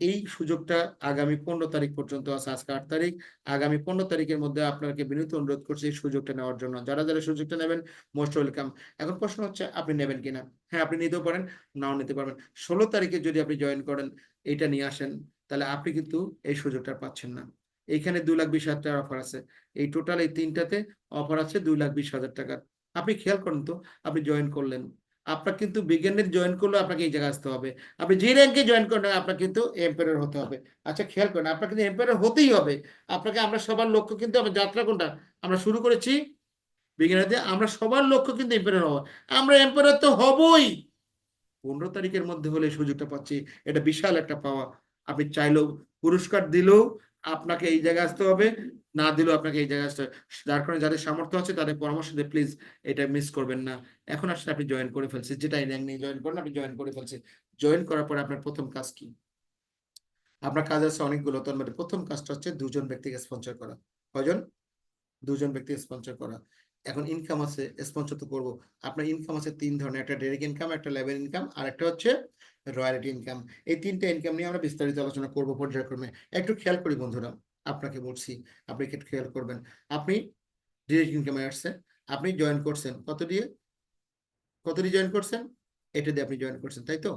এই সুযোগটা আগামী 15 তারিখ পর্যন্ত আছে, আজকে 8 তারিখ। আগামী 15 তারিখের মধ্যে আপনাকে বিনীত অনুরোধ করছি এই সুযোগটা নেওয়ার জন্য। যারা যারা সুযোগটা নেবেন মোস্ট ওয়েলকাম। এখন প্রশ্ন হচ্ছে আপনি নেবেন কিনা। হ্যাঁ, আপনি নিতেও পারেন, নাও নিতে পারবেন। 16 তারিখে যদি আপনি জয়েন করেন, এটা নিয়ে আসেন, তাহলে আপনি কিন্তু এই সুযোগটা পাচ্ছেন না। এইখানে 2,20,000 টাকার অফার আছে, এই টোটাল এই 3টাতে অফার আছে 2,20,000 টাকার। আপনি খেয়াল করেন তো, আপনি জয়েন করলেন, আপনার কিন্তু বিজ্ঞানের জয়েন করলে আপনাকে এই জায়গায় আসতে হবে। আপনি যে র্যাঙ্কে জয়েন করেন আপনার কিন্তু এম্পায়ার হতে হবে। আচ্ছা খেয়াল করেন, আপনার কিন্তু এম্পায়ার হতেই হবে। আপনাকে, আমরা সবার লক্ষ্য কিন্তু, আমার যাত্রা কোনটা, আমরা শুরু করেছি বিজ্ঞানের দিয়ে, আমরা সবার লক্ষ্য কিন্তু এম্পায়ার হওয়া। আমরা এম্পায়ার তো হবই। 15 তারিখের মধ্যে হলে এই সুযোগটা পাচ্ছি, এটা বিশাল একটা পাওয়া। আপনি চাইলেও, পুরস্কার দিলেও আপনাকে এই জায়গায় আসতে হবে, না দিলেও আপনাকে এই জায়গায় আসতে হবে। যার কারণে যাদের সামর্থ্য আছে তাদের পরামর্শ দিয়ে প্লিজ এটা মিস করবেন না। এখন আসলে আপনি জয়েন করে ফেলছেন, যেটাই র্যাঙ্ক নিয়ে জয়েন করেন, আপনি জয়েন করে ফেলছেন। জয়েন করার পরে আপনার প্রথম কাজ কি? আপনার কাজ আছে অনেকগুলো, তার মধ্যে প্রথম কাজটা হচ্ছে 2জন ব্যক্তিকে স্পন্সর করা। কয়জন? 2জন ব্যক্তিকে স্পন্সর করা। এখন ইনকাম আছে, স্পন্সর তো করবো। আপনার ইনকাম আছে 3 ধরনের, একটা ডাইরেক্ট ইনকাম, একটা লেভেল ইনকাম, আর একটা হচ্ছে রয়্যালটি ইনকাম। এই 3টে ইনকাম নিয়ে আমরা বিস্তারিত আলোচনা করবো পর্যায়ক্রমে। একটু খেয়াল করি বন্ধুরা, আপনাকে বলছি, আপনি একটু খেয়াল করবেন। আপনি ডিরেক্ট ইনকামে আসছেন, আপনি জয়েন করছেন কত দিয়ে জয়েন করছেন, এটা দিয়ে আপনি জয়েন করছেন, তাই তো?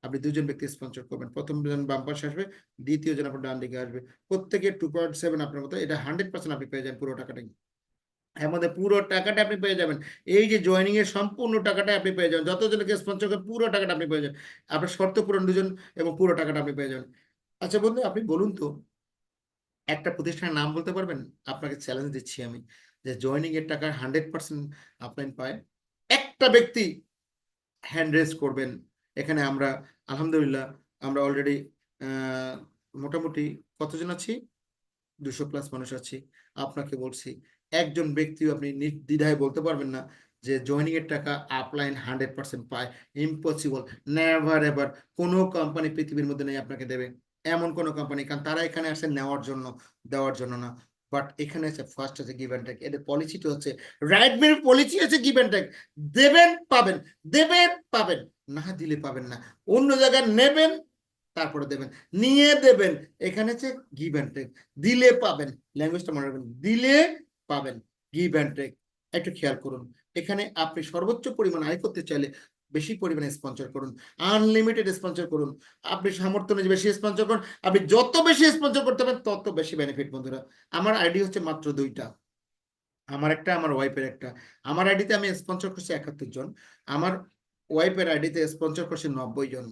আপনি 2জন ব্যক্তি স্পন্সর করবেন, প্রথম জন বাম পাশে আসবে, দ্বিতীয় জন আপনার ডান দিকে আসবে, প্রত্যেকে 2.7 আপনার মতো। এটা 100% আপনি পেয়ে যান পুরো টাকাটাই, এর মধ্যে পুরো টাকাটা আপনি পেয়ে যাবেন। এই যে জয়েনিং এর সম্পূর্ণ টাকাটা আপনি পেয়ে যাবেন, যতজনকে স্পন্সর করেন পুরো টাকাটা আপনি পেয়ে যাবেন। আপনার শর্ত পূরণ 2জন, এবং পুরো টাকাটা আপনি পেয়ে যাবেন। আচ্ছা বন্ধু, আপনি বলুন তো, একটা প্রতিষ্ঠানের নাম বলতে পারবেন? আপনাকে চ্যালেঞ্জ দিচ্ছি আমি, যে জয়েনিং এর টাকা 100% আপনার পায়। একটা ব্যক্তি হ্যান্ড রেজ করবেন। এখানে আমরা আলহামদুলিল্লাহ, আমরা অলরেডি মোটামুটি কতজন আছি? 200+ মানুষ আছি। আপনাকে বলছি, একজন ব্যক্তিও আপনি নির্দ্বিধায় বলতে পারবেন না যে জয়েনিং এর টাকা আপলাইন 100% পায়। Impossible, never ever. কোনো কোম্পানি পৃথিবীর মধ্যে নেই আপনাকে দেবে, এমন কোনো কোম্পানি, কারণ তারা এখানে আসে নেওয়ার জন্য, দেওয়ার জন্য না। বাট এখানে আছে ফার্স্ট আছে গিভ অ্যান্ড টেক। এদের পলিসিটা হচ্ছে, রাইটমের পলিসি হচ্ছে গিভ অ্যান্ড টেক। দেবেন পাবেন, দেবেন পাবেন, না দিলে পাবেন না। অন্য জায়গায় নেবেন তারপরে দেবেন, নিয়ে দেবেন। এখানে হচ্ছে গিভ অ্যান্ড টেক, দিলে পাবেন। ল্যাঙ্গুয়েজটা মনে রাখবেন, দিলে পাবেন, গিভ অ্যান্ড টেক। একটু খেয়াল করুন, এখানে আপনি সর্বোচ্চ পরিমাণ আয় করতে চাইলে বেশি পরিমাণে স্পন্সর করুন, আনলিমিটেড স্পন্সর করুন। আপনি সামর্থ্য অনুযায়ী বেশি স্পন্সর করুন। আপনি যত বেশি স্পন্সর করতে পারেন তত বেশি বেনিফিট। বন্ধুরা, আমার আইডি হচ্ছে মাত্র 2টা, আমার একটা, আমার ওয়াইফের একটা। আমার আইডিতে আমি স্পন্সর করছি 71 জন, আমার ওয়াইফের আইডিতে স্পন্সর করছি 90 জন।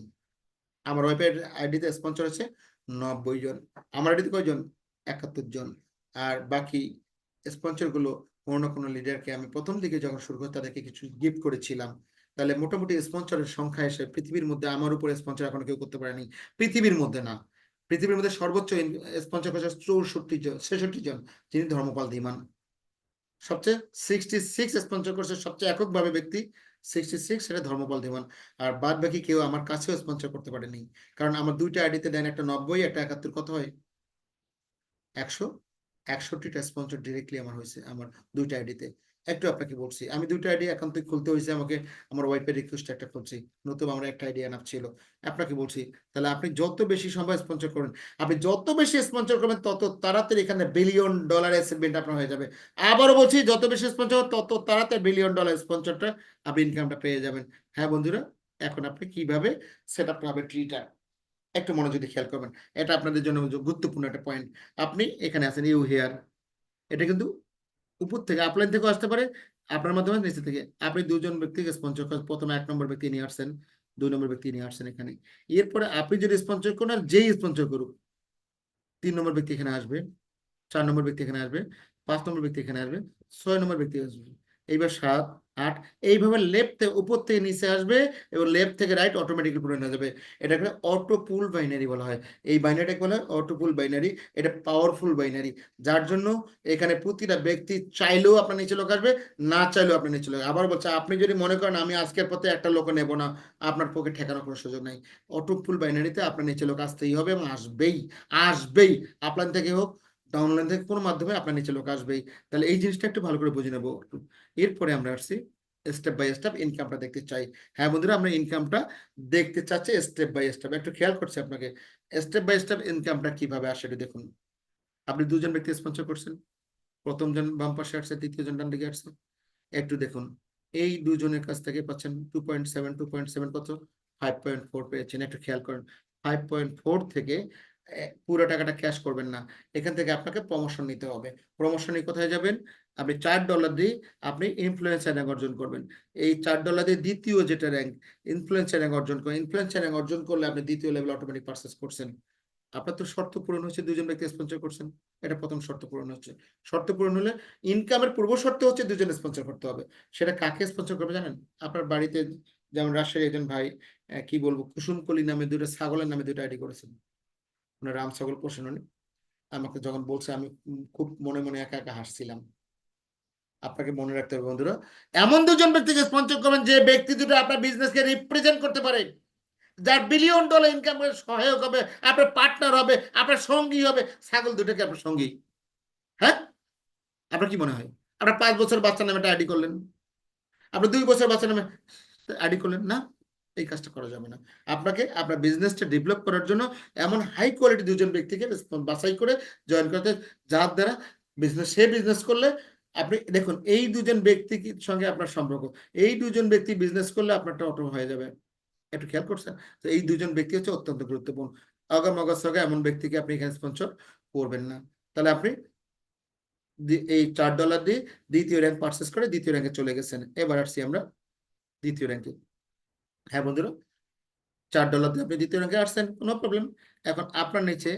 আমার ওয়েবের আইডিতে স্পন্সর আছে 90 জন, আমার আইডিতে কয়জন? 71 জন। আর বাকি স্পন্সর গুলো কোনো না কোনো লিডারকে আমি প্রথম দিকে যখন শুরু করি তাদেরকে কিছু গিফট করেছিলাম। তাহলে মোটামুটি স্পন্সরের সংখ্যা এসে পৃথিবীর মধ্যে আমার উপরে স্পন্সর এখনো কেউ করতে পারেনি, পৃথিবীর মধ্যে না। পৃথিবীর মধ্যে সর্বোচ্চ স্পন্সর করেছে 64 জন, 66 জন, যিনি ধর্মপাল ধীমান। সবচেয়ে 66 স্পন্সর করছে সবচেয়ে এককভাবে ব্যক্তি 66, সেটা ধর্মপাল ধীমান। আর বাদ বাকি কেউ আমার কাছেও স্পন্সর করতে পারেনি, কারণ আমার 2টা আইডিতে দেন, একটা 90, একটা 71, কত হয়? 161টা স্পন্সর ডিরেক্টলি আমার হয়েছে আমার 2টা আইডিতে। একটু আপনাকে বলছি, আমি 2টা আইডি অ্যাকাউন্ট খুলতে হয়েছে আমাকে, আমার ওয়াইফের রিকোয়েস্ট একটা খুলছি, নতুন আমার একটা আইডি আনাপ ছিল। আপনাকে বলছি, তাহলে আপনি যত বেশি সময় স্পন্সর করেন, আপনি যত বেশি স্পন্সর করবেন তত তাড়াতাড়ি এখানে বিলিয়ন ডলারের সেগমেন্ট আপনার হয়ে যাবে। আবারও বলছি, যত বেশি স্পন্সর তত তাড়াতাড়ি বিলিয়ন ডলার স্পন্সরটা আপনি ইনকামটা পেয়ে যাবেন। হ্যাঁ বন্ধুরা, এখন আপনি কিভাবে সেট আপ হবে ট্রিটা একটু মনোযোগ দিয়ে খেয়াল করবেন, এটা আপনাদের জন্য গুরুত্বপূর্ণ একটা পয়েন্ট। আপনি এখানে আছেন ইউ হেয়ার, এটা কিন্তু উপর থেকে আপলাইন থেকেও আসতে পারে, আপনার মাধ্যমে নিচে থেকে। আপনি 2জন ব্যক্তিকে স্পন্সর করেন, প্রথমে 1 নম্বর ব্যক্তি নিয়ে আসছেন, 2 নম্বর ব্যক্তি নিয়ে আসছেন এখানে। এরপরে আপনি যদি স্পন্সর করেন, আর যেই স্পন্সর করুক, 3 নম্বর ব্যক্তি এখানে আসবে, 4 নম্বর ব্যক্তি এখানে আসবে, 5 নম্বর ব্যক্তি এখানে আসবে, 6 নম্বর ব্যক্তি আসবে, এইবার 7, 8, এইভাবে লেফট থেকে উপর থেকে নিচে আসবে এবং লেফট থেকে রাইট অটোমেটিক্যালি পূরণ হয়ে যাবে। এটাকে অটো পুল বাইনারি বলা হয়। এই বাইনারিটাকে বলা হয় অটো পুল বাইনারি। এটা পাওয়ারফুল বাইনারি, যার জন্য এখানে প্রতিটা ব্যক্তি চাইলেও আপনার নিচে লোক আসবে, না চাইলেও আপনার নিচে লোক। আবার বলছে, আপনি যদি মনে করেন আমি আজকের পথে একটা লোক নেব না, আপনার পক্ষে ঠেকানোর কোনো সুযোগ নাই। অটো পুল বাইনারিতে আপনার নিচে লোক আসতেই হবে এবং আসবেই, আসবেই। আপলাইন থেকে হোক, ডাউনলাইন থেকে, কোনো মাধ্যমে আপনার নিচে লোক আসবেই। তাহলে এই জিনিসটা একটু ভালো করে বুঝে নেবো। এরপরে আমরা আসছি স্টেপ বাই স্টেপ ইনকামটা দেখতে চাই। হ্যাঁ বন্ধুরা, আমরা ইনকামটা দেখতে চাচ্ছি স্টেপ বাই স্টেপ। একটু খেয়াল করছি আপনাকে, স্টেপ বাই স্টেপ ইনকামটা কিভাবে আসে একটু দেখুন। আপনি 2জন ব্যক্তি স্পন্সর করছেন, প্রথম জন বাম পাশে আসছে, দ্বিতীয় জন ডান দিকে আসছে। একটু দেখুন, এই 2জনের কাছ থেকে পাচ্ছেন 2.7, 2.7 কত 5.4 পেয়েছেন। একটু খেয়াল করেন, 5.4 থেকে পুরো টাকাটা ক্যাশ করবেন না, এখান থেকে আপনাকে প্রমোশন নিতে হবে। প্রমোশনে কোথায় যাবেন? আপনি $4 দিয়ে আপনি ইনফ্লুয়েন্সার র্যাঙ্ক অর্জন করবেন। এই $4 দিয়ে দ্বিতীয় যেটা র্যাঙ্ক, ইনফ্লুয়েন্সার র্যাঙ্ক অর্জন করেন। ইনফ্লুয়েন্সার র্যাঙ্ক অর্জন করলে আপনি দ্বিতীয় লেভেল অটোমেটিক পারচেস করছেন। আপনার তো শর্ত পূরণ হচ্ছে, 2জন ব্যক্তি স্পন্সর করছেন, এটা প্রথম শর্ত পূরণ হচ্ছে। শর্ত পূরণ হলে ইনকামের পূর্ব শর্ত হচ্ছে 2জন স্পন্সর করতে হবে। সেটা কাকে স্পন্সর করবে জানেন? আপনার বাড়িতে, যেমন রাজশাহী একজন ভাই, কি বলবো, কুসুমকলি নামে 2টা ছাগলের নামে 2টা আইডি করেছেন। উনি রাম ছাগল পোষেন উনি। আমাকে যখন বলছে, আমি খুব মনে মনে একা একা হাসছিলাম। আপনাকে মনে রাখতে হবে বন্ধুরা, এমন 2জন ব্যক্তিকে স্পন্সর করবেন যে ব্যক্তি দুটো আপনার বিজনেসকে রিপ্রেজেন্ট করতে পারে, যার বিলিয়ন ডলার ইনকামের সহায়ক হবে, আপনার পার্টনার হবে, আপনার সঙ্গী হবে। ছাগল দুটোকে আপনার সঙ্গী। হ্যাঁ, আপনার কি মনে হয়? আপনার 5 বছর বাচ্চার নামে একটা আইডি করলেন, আপনার 2 বছর বাচ্চার নামে আইডি করলেন না, এই কাজটা করা যাবে না। আপনাকে আপনার বিজনেসটা ডেভেলপ করার জন্য এমন হাই কোয়ালিটি 2জন ব্যক্তিকে বাছাই করে জয়েন করতে, যার দ্বারা সে বিজনেস করলে আপনি দেখুন, এই 2জন ব্যক্তির সঙ্গে আপনার সম্পর্ক, এই 2জন ব্যক্তি বিজনেস করলে আপনারটা অটো হয়ে যাবে। একটু খেয়াল করছেন? তো এই 2জন ব্যক্তি হচ্ছে অত্যন্ত গুরুত্বপূর্ণ। অগম অগস্টকে এমন ব্যক্তিকে আপনি এখানে স্পন্সর করবেন না। তাহলে আপনি এই $4 দিয়ে দ্বিতীয় র্যাঙ্ক পারচেস করে দ্বিতীয় র্যাঙ্কে চলে গেছেন। এবার আসছি আমরা দ্বিতীয় র্যাঙ্কে। হ্যাঁ বন্ধুরা, $4 দিয়ে আপনি দ্বিতীয় র্যাঙ্কে আসছেন, কোনো প্রবলেম। এখন আপনার নিচে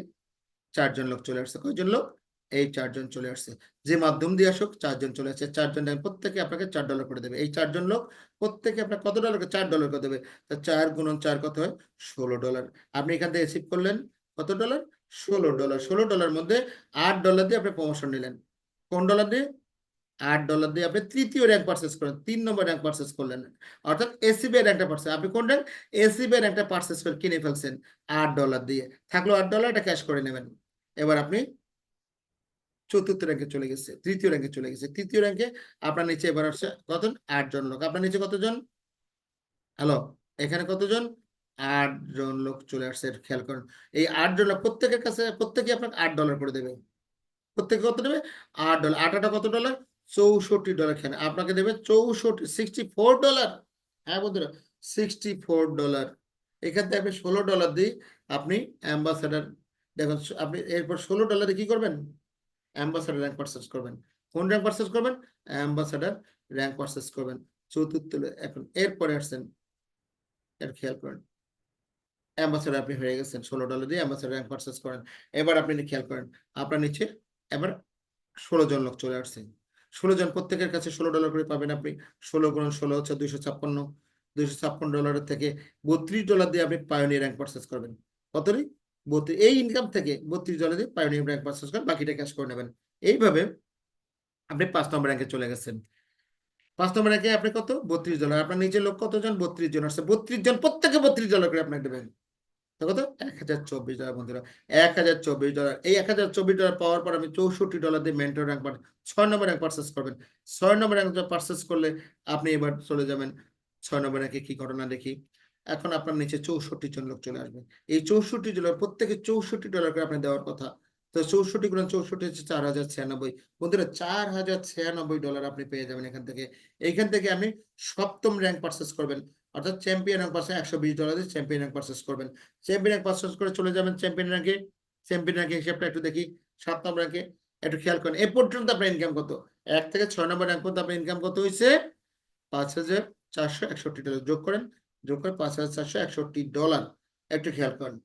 4জন লোক চলে আসছে। কয়জন লোক? এই 4জন চলে আসছে। যে মাধ্যম দিয়ে আসুক 4জন চলে আসছে। 4জন প্রত্যেকে আপনাকে $4 করে দেবে। এই 4জন লোক প্রত্যেকে আপনার কত ডলার? $4 করে দেবে। তা 4 × 4 কত হয়? $16। আপনি এখান থেকে রিসিভ করলেন কত ডলার? $16 $16 মধ্যে $8 দিয়ে আপনি প্রমোশন নিলেন। কোন ডলার দিয়ে? $8 দিয়ে আপনি তৃতীয় র্যাঙ্ক পারচেস করেন, 3 নম্বর র্যাঙ্ক পারচেস করলেন, অর্থাৎ এসিবি এর র্যাঙ্কটা পারচেস। আপনি কোন র্যাঙ্ক? এসিবি এর র্যাঙ্কটা পারচেস করে কিনে ফেলছেন $8 দিয়ে, থাকলো $8, এটা ক্যাশ করে নেবেন। এবার আপনি চতুর্থ র্যাঙ্কে চলে গেছে, তৃতীয় র্যাঙ্কে চলে গেছে। তৃতীয় র্যাঙ্কে আপনার নিচে এবার আসছে কতজন? 8 জন লোক। আপনার নিচে কতজন? হ্যালো, এখানে কতজন? 8 জন লোক চলে আসছে, খেয়াল করেন। এই 8 জন লোক প্রত্যেকের কাছে প্রত্যেকে আপনাকে $8 করে দেবে। প্রত্যেকে কত দেবে? $8। 8 কত ডলার? $64। খেয়াল, আপনাকে দেবে 64, $64। হ্যাঁ বন্ধুরা, $64। এখান থেকে আপনি $16 দিয়ে আপনি অ্যাম্বাসাডার, দেখুন আপনি এরপর $16 কি করবেন? অ্যাম্বাসাডার র্যাঙ্ক পারচেস করবেন। কোন র্যাঙ্ক পারচেস করবেন? অ্যাম্বাসাডার র্যাঙ্ক পারচেস করবেন চতুর্থ। এখন এরপরে আসছেন, এর খেয়াল করেন, অ্যাম্বাসাডার আপনি হয়ে গেছেন, $16 দিয়ে অ্যাম্বাসাডার র্যাঙ্ক পারচেস করেন। এবার আপনি খেয়াল করেন, আপনার নিচে এবার 16 জন লোক চলে আসছে। 16 জন, প্রত্যেকের কাছে $16 করে পাবেন আপনি। 16 গুণ 16 হচ্ছে 256। $256 থেকে $32 দিয়ে আপনি পায়োনিয়ার র্যাঙ্ক পারচেস করবেন। কত রে? 32। এই ইনকাম থেকে $32 দিয়ে পায়োনিয়ার র্যাঙ্ক পারচেস করেন, বাকিটা ক্যাশ করে নেবেন। এইভাবে আপনি 5 নম্বর র্যাঙ্কে চলে গেছেন। 5 নম্বর র্যাঙ্কে আপনি কত? $32। আপনার নিজের লোক কতজন? 32 জন আসছে। 32 জন, প্রত্যেকে $32 করে আপনাকে দেবেন। কত? $1024 বন্ধুরা, $1024। এই $1024 পাওয়ার পর আমি $64 দিয়ে মেন্টর র্যাঙ্ক 6 নম্বর র্যাঙ্ক পারচেস করবেন। 6 নম্বর র্যাঙ্ক পারচেস করলে আপনি এবার চলে যাবেন 6 নম্বর র্যাঙ্কে। কি ঘটনা দেখি, এখন আপনার নিচে 64 জন লোক চলে আসবে। এই 64 জন প্রত্যেকে $64 করে আপনি দেওয়ার কথা। তো 64 গুণ 64 হচ্ছে 4096। বন্ধুরা, $4096 আপনি পেয়ে যাবেন এখান থেকে। এইখান থেকে আপনি সপ্তম র্যাঙ্ক পারচেস করবেন, অর্থাৎ চ্যাম্পিয়ন র্যাঙ্ক পারচেস $120 দিয়ে চ্যাম্পিয়ন র্যাঙ্ক পারচেস করবেন। চ্যাম্পিয়ন র্যাঙ্ক পারচেস করে চলে যাবেন চ্যাম্পিয়ন র্যাঙ্কে। চ্যাম্পিয়ন র্যাঙ্কের হিসাবটা একটু দেখি। 7 নম্বর র্যাঙ্কে একটু খেয়াল করেন, এ পর্যন্ত আপনার ইনকাম কত? 1 থেকে 6 নম্বর র্যাঙ্ক পর্যন্ত আপনার ইনকাম কত হয়েছে? $5461। যোগ করেন, যোগ করে $5461। একটু খেয়াল করেন,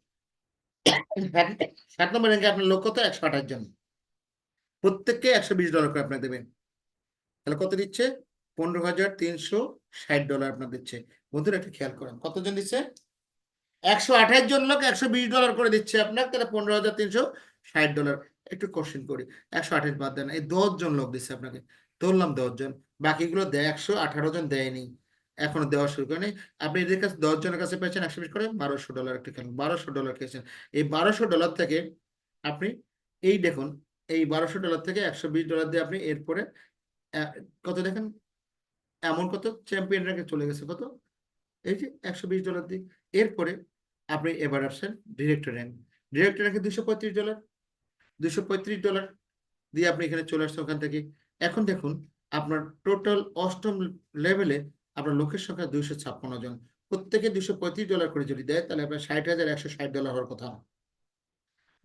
7 নম্বর র্যাঙ্কে আপনার লোক কত? 128 জন, প্রত্যেককে $120 করে আপনার দেবেন। তাহলে কত দিচ্ছে? $15,360 আপনার দিচ্ছে। বন্ধুরা একটু খেয়াল করেন, কতজন দিচ্ছে? 128 জন লোক $120 করে দিচ্ছে আপনার, তাহলে $15,360। একটু কোশ্চেন করি, 128 বাদ দেন, এই 10 জন লোক দিচ্ছে আপনাকে, ধরলাম 10 জন, বাকিগুলো দেয় 118 জন দেয়নি, এখনো দেওয়া শুরু করেনি। আপনি এদের কাছে 10 জনের কাছে পেয়েছেন 120 করে $1200। একটু খেলেন, $1200 খেয়েছেন। এই $1200 থেকে আপনি এই দেখুন, এই $1200 থেকে $120 দিয়ে আপনি এরপরে কত দেখেন, এমন কত চ্যাম্পিয়ন র্যাঙ্কে চলে গেছে, কত? এই যে $120 দিয়ে। এরপরে আপনি এবার আসছেন ডিরেক্টর র্যাঙ্ক। ডিরেক্টর র্যাঙ্কে $235, $235 দিয়ে আপনি এখানে চলে আসছেন ওখান থেকে। এখন দেখুন, আপনার টোটাল অষ্টম লেভেলে আপনার লোকের সংখ্যা 256 জন, প্রত্যেকে $235 করে যদি দেয়, তাহলে আপনার $60,160 হওয়ার কথা।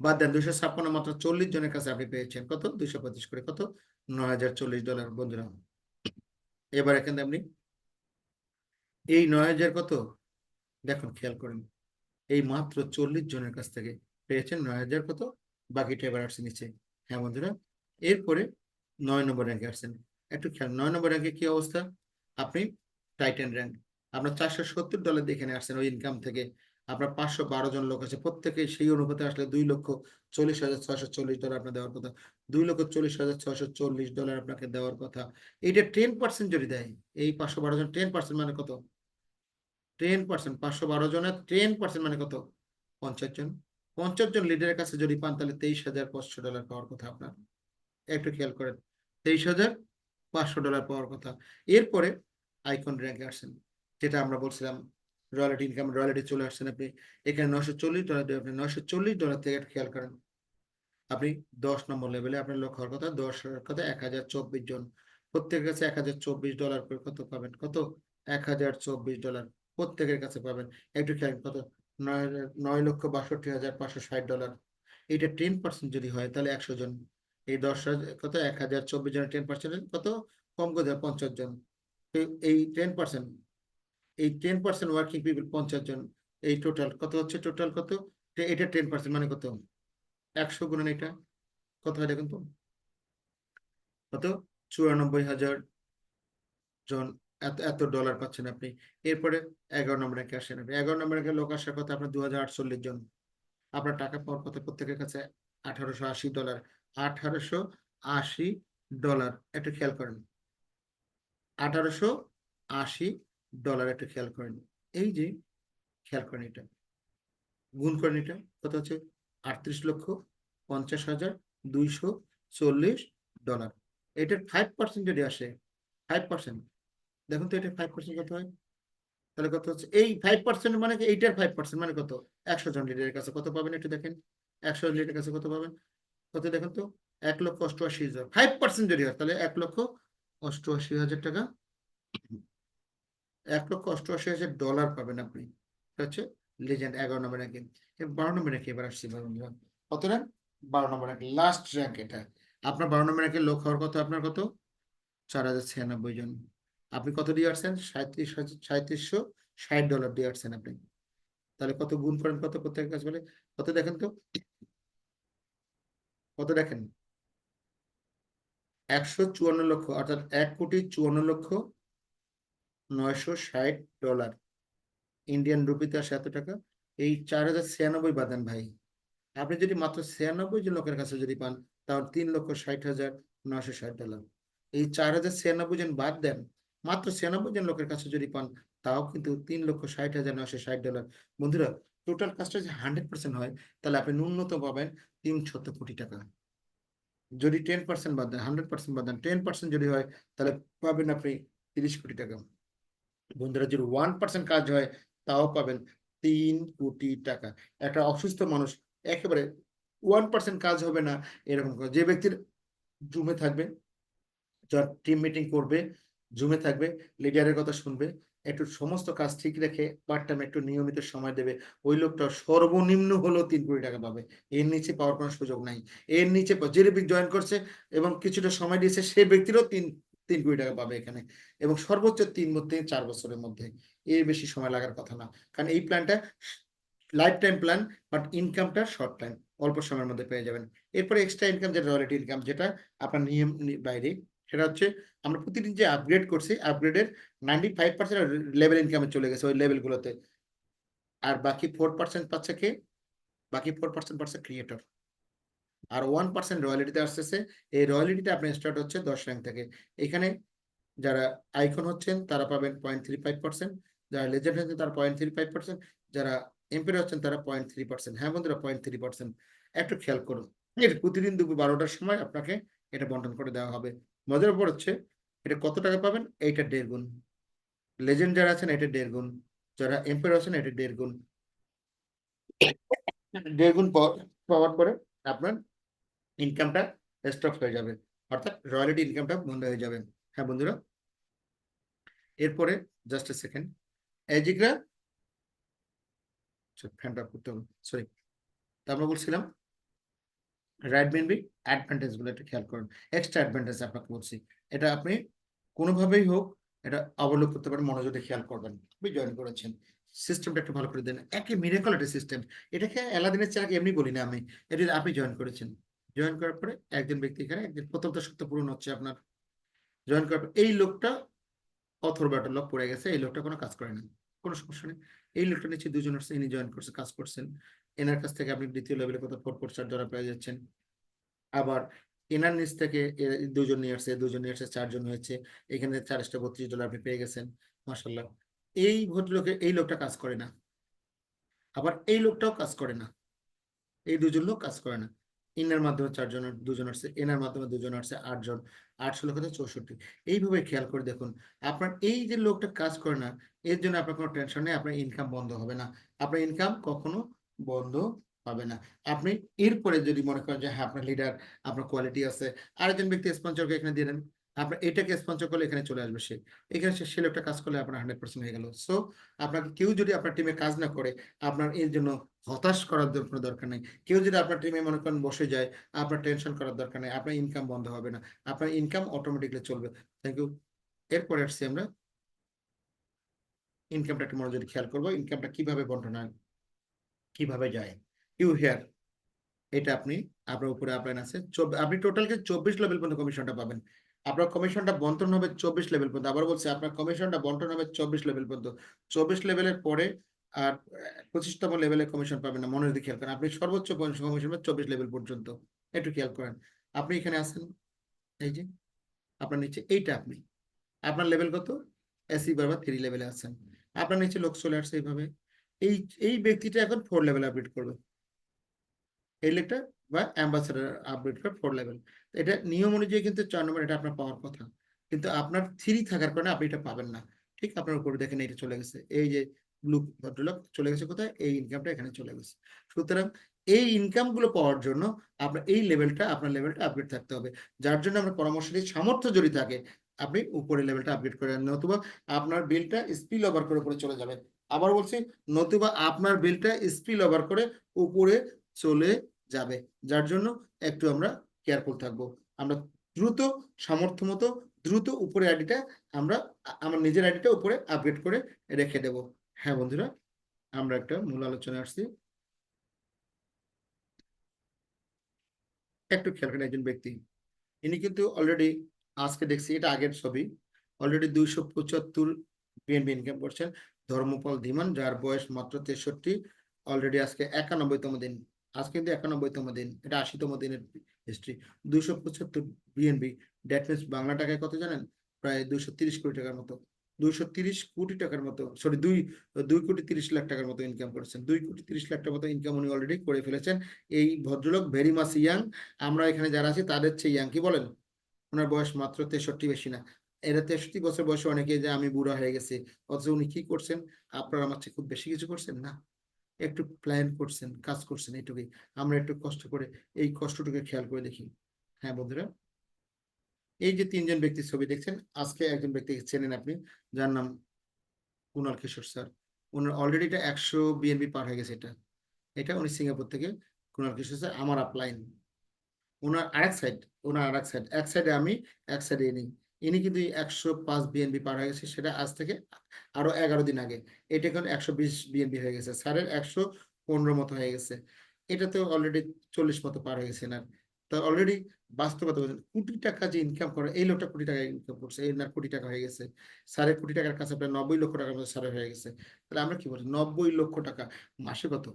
বাদ দেন, 256 মাত্র 40 জনের কাছে আপনি পেয়েছেন কত? 225 করে, কত? $9040। বন্ধুরা, এবার এখানে আপনি এই 9000 কত দেখুন, খেয়াল করেন, এই মাত্র 40 জনের কাছ থেকে পেয়েছেন 9000 কত, বাকিটা এবার আসছে নিচে। হ্যাঁ বন্ধুরা, এরপরে 9 নম্বর র্যাঙ্কে আসছেন। একটু খেয়াল, 9 নম্বর র্যাঙ্কে কি অবস্থা? আপনি টাইটান র্যাঙ্ক, আপনার $470 দিয়ে এখানে আসছেন ওই ইনকাম থেকে। আপনার 512 জন লোক আছে, প্রত্যেকে সেই অনুপাতে আসলে $2,40,640 আপনার দেওয়ার কথা। $2,40,640 আপনাকে দেওয়ার কথা। এইটা 10% যদি দেয়, এই 512 জন 10% মানে কত? 10%, 512 জনের 10% মানে কত? 50 জন। 50 জন লিডারের কাছে যদি পান, তাহলে $23,500 পাওয়ার কথা আপনার। একটু খেয়াল করেন, $23,500 পাওয়ার কথা। এরপরে আইকন র্যাঙ্কে আসছেন, যেটা আমরা বলছিলাম রয়্যালিটি ইনকাম, রয়্যালিটি চলে আসছেন আপনি এখানে $940 দিয়ে। আপনি $940 থেকে একটু খেয়াল করেন, আপনি 10 নম্বর লেভেলে আপনার লোক হওয়ার কথা। 10 কথা 1024 জন, প্রত্যেকের কাছে $1024 করে কত পাবেন? কত? $1024 প্রত্যেকের কাছে পাবেন। একটু খেয়াল, কত? 9,62,560। এটা 10% যদি হয়, তাহলে 100 জন, এই 10,000 কত? 1024 জনের 10% কত? কম করে 50 জন। এই 10%, এই 10% ওয়ার্কিং পিপল 50 জন, এই টোটাল কত হচ্ছে? টোটাল কত? এটা 10% মানে কত? 100 গুণন এটা কত হয় দেখুন তো, কত? 94,000 জন, এত এত ডলার পাচ্ছেন আপনি। এরপরে 11 নম্বর র্যাঙ্কে আসেন আপনি। 11 নম্বর র্যাঙ্কে লোক আসার কথা আপনার 2048 জন। আপনার টাকা পাওয়ার কথা প্রত্যেকের কাছে $1880। $1880 একটু খেয়াল করেন, $1880 একটু খেয়াল করেন। এই যে খেয়াল করেন, এটা গুণ করেন, এটা কত হচ্ছে? 38,50,240 এটার 5% যদি আসে, 5%, দেখুন তো এটা 5% কত হয়? তাহলে কত হচ্ছে? এই 5% মানে কি? এইটার 5% মানে কত? 100 জন লিডারের কাছে কত পাবেন একটু দেখেন। 100 লিডারের কাছে কত পাবেন? কত দেখেন তো? 1,88,000। 5% যদি হয় তাহলে 1,88,000 টাকা, $1,88,000 পাবেন আপনি। এটা হচ্ছে লেজেন্ড 11 নম্বর র্যাঙ্কে। 12 নম্বর র্যাঙ্কে এবার আসছি বন্ধুরা। কত র্যাঙ্ক? 12 নম্বর র্যাঙ্ক, লাস্ট র্যাঙ্ক এটা। আপনার 12 নম্বর র্যাঙ্কের লোক হওয়ার কত আপনার কত? 4,096 জন। আপনি কত দিয়ে আসছেন? $3760 দিয়ে আসছেন আপনি। তাহলে কত গুণ করেন, কত প্রত্যেকের কাছে বলে কত দেখেন তো? কত দেখেন? 154 লক্ষ, অর্থাৎ $1,54,960। ইন্ডিয়ান রুপিতে আসে এত টাকা। এই 4,096 বাদেন ভাই, আপনি যদি মাত্র 96 জন লোকের কাছে যদি পান, তাহলে $3,60,960। এই 4,096 জন বাদ দেন, মাত্র 96 জন লোকের কাছে যদি পান, তাও কিন্তু $3,60,960। বন্ধুরা, টোটাল কাজটা যদি 100% হয়, তাহলে আপনি ন্যূনতম পাবেন 300 কোটি টাকা। যদি 10% বাদ দেন, 100% বাদ দেন, 10% যদি হয়, তাহলে পাবেন আপনি 30 কোটি টাকা। বন্ধুরা, যদি 1% কাজ হয়, তাও পাবেন 3 কোটি টাকা। একটা অসুস্থ মানুষ একেবারে 1% কাজ হবে না এরকম করে, যে ব্যক্তির জুমে থাকবে, যার টিম মিটিং করবে, জুমে থাকবে, লিডারের কথা শুনবে, একটু সমস্ত কাজ ঠিক রেখে পার্ট টাইম একটু নিয়মিত সময় দেবে, ওই লোকটা সর্বনিম্ন হলেও 3 কোটি টাকা পাবে। এর নিচে পাওয়ার কোনো সুযোগ নাই। এর নিচে যে ব্যক্তি জয়েন করছে এবং কিছুটা সময় দিয়েছে, সেই ব্যক্তিরও 3 কোটি টাকা পাবে এখানে, এবং সর্বোচ্চ 3 4 বছরের মধ্যে। এর বেশি সময় লাগার কথা না, কারণ এই প্ল্যানটা লাইফ টাইম প্ল্যান, বাট ইনকামটা শর্ট টাইম, অল্প সময়ের মধ্যে পেয়ে যাবেন। এরপরে এক্সট্রা ইনকাম, যেটা রয়্যালটি ইনকাম, যেটা আপনার নিয়ম বাইরে, সেটা হচ্ছে আমরা প্রতিদিন যে আপগ্রেড করছি, আপগ্রেডের 95% লেভেল ইনকামে চলে গেছে ওই লেভেলগুলোতে। আর বাকি 4% পাচ্ছে কে? বাকি 4% পাচ্ছে ক্রিয়েটর। আর 1% রয়্যালিটিতে আসতেছে। এই রয়্যালিটিটা আপনার স্টার্ট হচ্ছে 10 র্যাঙ্ক থেকে। এখানে যারা আইকন হচ্ছেন তারা পাবেন 0.35%, যারা লেজেন্ড হচ্ছেন তারা 0.35%, যারা এম্পায়ার হচ্ছেন তারা 0.3%। হ্যাঁ বন্ধুরা, 0.3%। একটু খেয়াল করুন, এর প্রতিদিন দুপুর 12টার সময় আপনাকে এটা বন্টন করে দেওয়া হবে। মজার ব্যাপার হচ্ছে, এটা কত টাকা পাবেন? এইটা 1.5 গুণ। লেজেন্ড যারা আছেন এটা 1.5 গুণ, যারা এম্পায়ার আছেন এটা 1.5 গুণ। 1.5 গুণ পাওয়ার পরে আপনার ইনকামটা স্টপ হয়ে যাবে, অর্থাৎ রয়্যালিটি ইনকামটা বন্ধ হয়ে যাবে। হ্যাঁ বন্ধুরা, এরপরে জাস্ট এ সেকেন্ড, এজিগ্রা ফ্যানটা করতে হবে, সরি। তারপর বলছিলাম রাইট বিনবি অ্যাডভান্টেজ গুলো একটু খেয়াল করুন। এক্সট্রা অ্যাডভান্টেজ আপনাকে বলছি, এটা আপনি কোনোভাবেই হোক এটা অবলোক করতে পারেন, মনোযোগে খেয়াল করবেন। আপনি জয়েন করেছেন, সিস্টেমটা একটু ভালো করে দেন, একে মিরাকল একটা সিস্টেম। এটাকে অ্যালাদিনের চেরাগ এমনি বলি না আমি, এটা আপনি জয়েন করেছেন। জয়েন করার পরে একজন ব্যক্তি এখানে একজন প্রথমত সত্য পূরণ হচ্ছে আপনার। জয়েন করার পর এই লোকটা অথর্ব একটা লোক পড়ে গেছে, এই লোকটা কোনো কাজ করে না, কোনো সমস্যা নেই। এই লোকটা নিচে 2 জন আসছে, ইনি জয়েন করছে, কাজ করছেন। এনার কাছ থেকে আপনি দ্বিতীয় লেভেলে কত 4.4 পেয়ে যাচ্ছেন। আবার এনার নিচ থেকে 2 জন নিয়ে আসছে, 2 জন নিয়ে আসছে, 4 জন হয়েছে। এখানে $432 আপনি পেয়ে গেছেন, মাশাআল্লাহ। এই ভদ্রলোকে এই লোকটা কাজ করে না, আবার এই লোকটাও কাজ করে না, এই 2 জন লোক কাজ করে না। ইনার মাধ্যমে 4 জন, 2 জন আসছে, এনার মাধ্যমে 2 জন আসছে, 8 জন। 8 লক্ষ 64। এইভাবে খেয়াল করে দেখুন, আপনার এই যে লোকটা কাজ করে না, এর জন্য আপনার কোনো টেনশন নেই, আপনার ইনকাম বন্ধ হবে না। আপনার ইনকাম কখনো বন্ধ হবে না। আপনি এরপরে যদি মনে করেন যে হ্যাঁ আপনার লিডার, আপনার কোয়ালিটি আছে, আরেকজন ব্যক্তি স্পন্সরকে এখানে দিয়ে দেন, আপনার এটাকে স্পন্সর করলে এখানে চলে আসবে সে, এখানে সে লোকটা কাজ করলে আপনার 100% হয়ে গেল। সো আপনাকে কেউ যদি আপনার টিমে কাজ না করে, আপনার এর জন্য হতাশ করার কোনো দরকার নেই। কেউ যদি আপনার টিমে মনে করেন বসে যায়, আপনার টেনশন করার দরকার নেই, আপনার ইনকাম বন্ধ হবে না, আপনার ইনকাম অটোমেটিকলি চলবে। Thank you. এরপরে আসছি আমরা ইনকামটা একটু মনোযোগ খেয়াল করবো, ইনকামটা কিভাবে বন্টন হয়, কিভাবে যায়। ইউ হেয়ার, এটা আপনি আপনার উপরে আপলাইন আছে, আপনি টোটালকে 24 লেভেল পর্যন্ত কমিশনটা পাবেন। আপনার কমিশনটা বন্টন হবে 24 লেভেল পর্যন্ত। আবার বলছি, আপনার কমিশনটা বন্টন হবে 24 লেভেল পর্যন্ত। 24 লেভেলের পরে আর 25তম লেভেলে কমিশন পাবেন না, মনে রেখে খেয়াল করেন। আপনি সর্বোচ্চ কমিশন পাবেন 24 লেভেল পর্যন্ত, একটু খেয়াল করেন। আপনি এখানে আছেন, এই যে আপনার নিচে এইটা, আপনি আপনার লেভেল কত, এসি বারবার 3 লেভেলে আছেন, আপনার নিচে লোক চলে আসছে এইভাবে। এই এই ব্যক্তিটা এখন 4 লেভেল আপডেট করবে, এই লেখটা বা অ্যাম্বাসেডার আপডেট করে 4 লেভেল। এটা নিয়ম অনুযায়ী কিন্তু 4 নম্বর এটা আপনার পাওয়ার কথা, কিন্তু আপনার 3 থাকার কারণে আপনি এটা পাবেন না। ঠিক আপনার উপরে দেখেন এটা চলে গেছে, এই যে ব্লু ভদ্রলোক চলে গেছে কোথায়, এই ইনকামটা এখানে চলে গেছে। সুতরাং এই ইনকাম গুলো পাওয়ার জন্য আপনার এই লেভেলটা, আপনার লেভেলটা আপডেট থাকতে হবে। যার জন্য আমরা পরামর্শ দিই, সামর্থ্য যদি থাকে আপনি উপরে লেভেলটা আপডেট করে নেন, নতুবা আপনার বিলটা স্পিল ওভার করে উপরে চলে যাবে। আবার বলছি, নতুবা আপনার বিলটা স্পিল ওভার করে উপরে চলে যাবে। যার জন্য একটু আমরা কেয়ারফুল থাকবো। আমরা দ্রুত, সামর্থ্য মতো দ্রুত উপরে আইডিটা আমরা আমার নিজের আইডিটা উপরে আপডেট করে রেখে দেব। হ্যাঁ বন্ধুরা, আমরা একটা মূল আলোচনায় আসছি। একটু খেয়াল করেন, একজন ব্যক্তি ইনি কিন্তু অলরেডি, আজকে দেখছি এটা আগের ছবি, অলরেডি 275 বিএনপি ইনকাম করছেন। ধর্মপাল ধীমান, যার বয়স মাত্র 63, অলরেডি আজকে 91তম দিন। আজকে কিন্তু 91তম দিন, এটা 80তম দিনের history. 275 BNP, that means Bangla টাকায় কত জানেন, প্রায় 230 কোটি টাকার মতো, 230 কোটি টাকার মতো, সরি 2 কোটি 30 লাখ টাকার মতো ইনকাম করেছেন। 2 কোটি 30 লাখ টাকার মতো ইনকাম উনি অলরেডি করে ফেলেছেন। এই ভদ্রলোক ভেরি মাস ইয়াং, আমরা এখানে যারা আছি তাদের চেয়ে ইয়াং, কি বলেন? ওনার বয়স মাত্র 63, বেশি না। এরা 63 বছর বয়সে অনেকে যে আমি বুড়া হয়ে গেছি, অথচ উনি কি করছেন, আপনারা আমার চেয়ে খুব বেশি কিছু করছেন না, একটু প্ল্যান করছেন, কাজ করছেন, এইটুকুই। আমরা একটু কষ্ট করে এই কষ্টটুকু খেয়াল করে দেখি। হ্যাঁ বন্ধুরা, এই যে 3জন ব্যক্তির ছবি দেখছেন, আজকে একজন ব্যক্তি চেনেন আপনি, যার নাম কুণাল কিশোর স্যার। ওনার অলরেডি এটা 100 বিএনপি পার হয়ে গেছে। এটা এটা উনি সিঙ্গাপুর থেকে, কুণাল কিশোর স্যার আমার আপলাইন। ওনার আরেক সাইড, ওনার আরেক সাইড, এক সাইডে আমি, এক সাইডে ইনি। ইনি কিন্তু 105 বিএনপি পার হয়ে গেছে, সেটা আজ থেকে আরো 11 দিন আগে। এটা এখন 120 বিএনপি হয়ে গেছে, স্যারের 115 মতো হয়ে গেছে। এটা তো অলরেডি 40 মতো পার হয়ে গেছে না। তা অলরেডি বাস্তবতা বলছেন, কোটি টাকা যে ইনকাম করে, এই লোকটা কোটি টাকা ইনকাম করছে, এই না কোটি টাকা হয়ে গেছে। স্যারের কোটি টাকার কাছে প্রায় 90 লক্ষ টাকার মতো স্যারের হয়ে গেছে। তাহলে আমরা কি বলছি, 90 লক্ষ টাকা মাসে কত,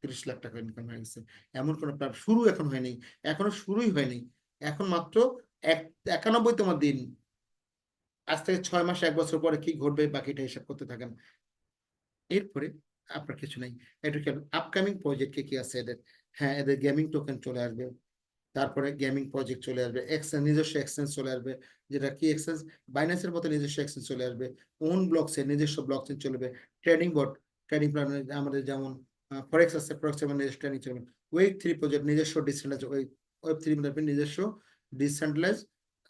30 লাখ টাকা ইনকাম হয়ে গেছে। এমন কোনো শুরু এখন হয়নি, এখনো শুরুই হয়নি, এখন মাত্র 91তম দিন। আজ থেকে 6 মাস 1 বছর পরে কি ঘটবে বাকিটা হিসাব করতে থাকেন। এরপরে আপনার কিছু নাই, একটু আপকামিং প্রজেক্ট কি আছে এদের। হ্যাঁ, এদের গেমিং টোকেন চলে আসবে, তারপরে গেমিং প্রজেক্ট চলে আসবে, এক্সচেঞ্জ, নিজস্ব এক্সচেঞ্জ চলে আসবে। যেটা কি এক্সচেঞ্জ, বাইন্যান্সের মতো নিজস্ব এক্সচেঞ্জ চলে আসবে, ওন ব্লকচেন, নিজস্ব ব্লকচেন চলবে, ট্রেডিং বট, ট্রেডিং প্ল্যান আমাদের যেমন ফরেক্স আছে, ফরেক্স এর নিজস্ব ট্রেডিং চলবে। ওয়েব 3 প্রজেক্ট, নিজস্ব ডিসেন্ট্রালাইজ, ওয়েব 3 মধ্যে নিজস্ব ডিসেন্ট্রালাইজ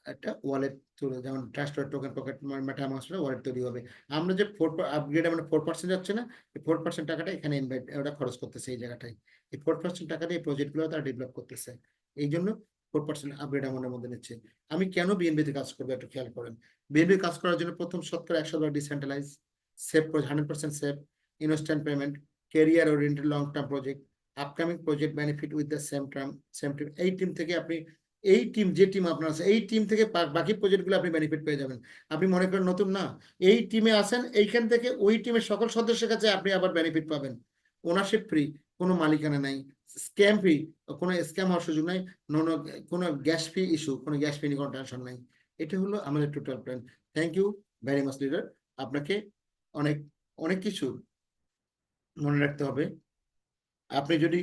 একটা ওয়ালেট চলে, যেমন trust token, pocket MetaMask wallet তৈরি হবে। আমরা যে 4 আপগ্রেড, আমরা 4% যাচ্ছে না, এই 4% টাকাটা এখানে ইনভাইট ওটা খরচ করতেছে এই জায়গাটায়। এই 4% টাকা দিয়ে প্রজেক্ট গুলো তারা ডেভেলপ করতেছে, এই জন্য 4% আপগ্রেড আমাদের মধ্যে নিচ্ছে। আমি কেন বিএনবিতে কাজ করবো একটু খেয়াল করেন। বিএনবি কাজ করার জন্য প্রথম 100% decentralise, safe, 100% safe, instant payment, career oriented long term project, upcoming project benefit with the same team. এই টিম থেকে আপনি, এই টিম, যে টিম আপনার আছে, এই টিম থেকে বাকি প্রজেক্টগুলো আপনি বেনিফিট পেয়ে যাবেন। আপনি মনে করেন নতুন না, এই টিমে আছেন, এইখান থেকে ওই টিমের সকল সদস্যের কাছে আপনি আবার বেনিফিট পাবেন। ওনারশিপ ফ্রি, কোনো মালিকানা নাই, স্ক্যাম ফ্রি, কোনো স্ক্যাম হওয়ার সুযোগ নাই, কোনো গ্যাস ফি ইস্যু, কোনো গ্যাস ফি নিয়ে কোনো টেনশন নাই। এটা হলো আমাদের total plan. Thank you very much leader. আপনাকে অনেক অনেক কিছু মনে রাখতে হবে। আপনি যদি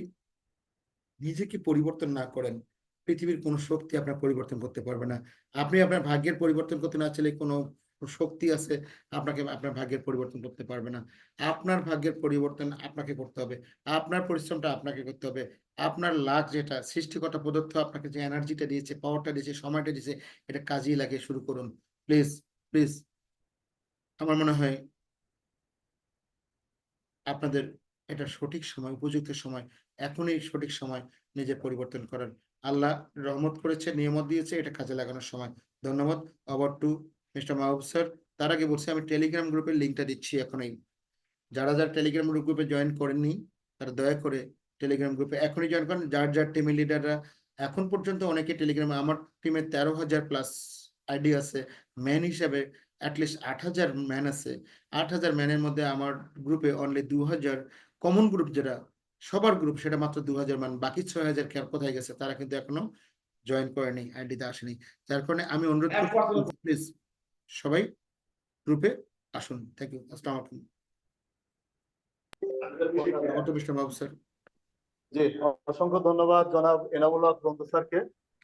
নিজেকে পরিবর্তন না করেন, পৃথিবীর কোনো শক্তি আপনার পরিবর্তন করতে পারবে না। আপনি আপনার ভাগ্যের পরিবর্তন করতে না চাইলে কোনো শক্তি আছে আপনাকে আপনার ভাগ্যের পরিবর্তন করতে পারবে না। আপনার ভাগ্যের পরিবর্তন আপনাকে করতে হবে, আপনার পরিশ্রমটা আপনাকে করতে হবে। আপনার লাক, যেটা সৃষ্টিকর্তা প্রদত্ত আপনাকে যে এনার্জিটা দিয়েছে, পাওয়ারটা দিয়েছে, সময়টা দিয়েছে, এটা কাজেই লাগিয়ে শুরু করুন। প্লিজ প্লিজ, আমার মনে হয় আপনাদের এটা সঠিক সময়, উপযুক্ত সময়, এখনই সঠিক সময় নিজের পরিবর্তন করার। আল্লাহ রহমত করেছে, নিয়ামত দিয়েছে, এটা কাজে লাগানোর সময়। ধন্যবাদ। ওভার টু মিস্টার মাহবুব স্যার। তার আগে বলছি, আমি টেলিগ্রাম গ্রুপের লিঙ্কটা দিচ্ছি এখনই। যারা যারা টেলিগ্রাম গ্রুপে জয়েন করেননি, তারা দয়া করে টেলিগ্রাম গ্রুপে এখনই জয়েন করেন। যার যার টিমের লিডাররা, এখন পর্যন্ত অনেকে টেলিগ্রামে, আমার টিমে 13,000 প্লাস আইডি আছে ম্যান হিসাবে। অ্যাটলিস্ট 8,000 ম্যান আছে, 8,000 ম্যানের মধ্যে আমার গ্রুপে অনলি 2,000 কমন গ্রুপ, যেটা সবার গ্রুপ, সেটা মাত্র 2,000 মান। বাকি 6,000 কোথায় গেছে? তারা কিন্তু এখনো জয়েন করেনি, আইডিতে আসেনি। যার কারণে আমি অনুরোধ করছি, প্লিজ সবাই গ্রুপে আসুন। Thank you. আসসালামু আলাইকুম। বাবু স্যার। জি, অসংখ্য ধন্যবাদ জনাব এনামুল হক রঞ্জু স্যারকে।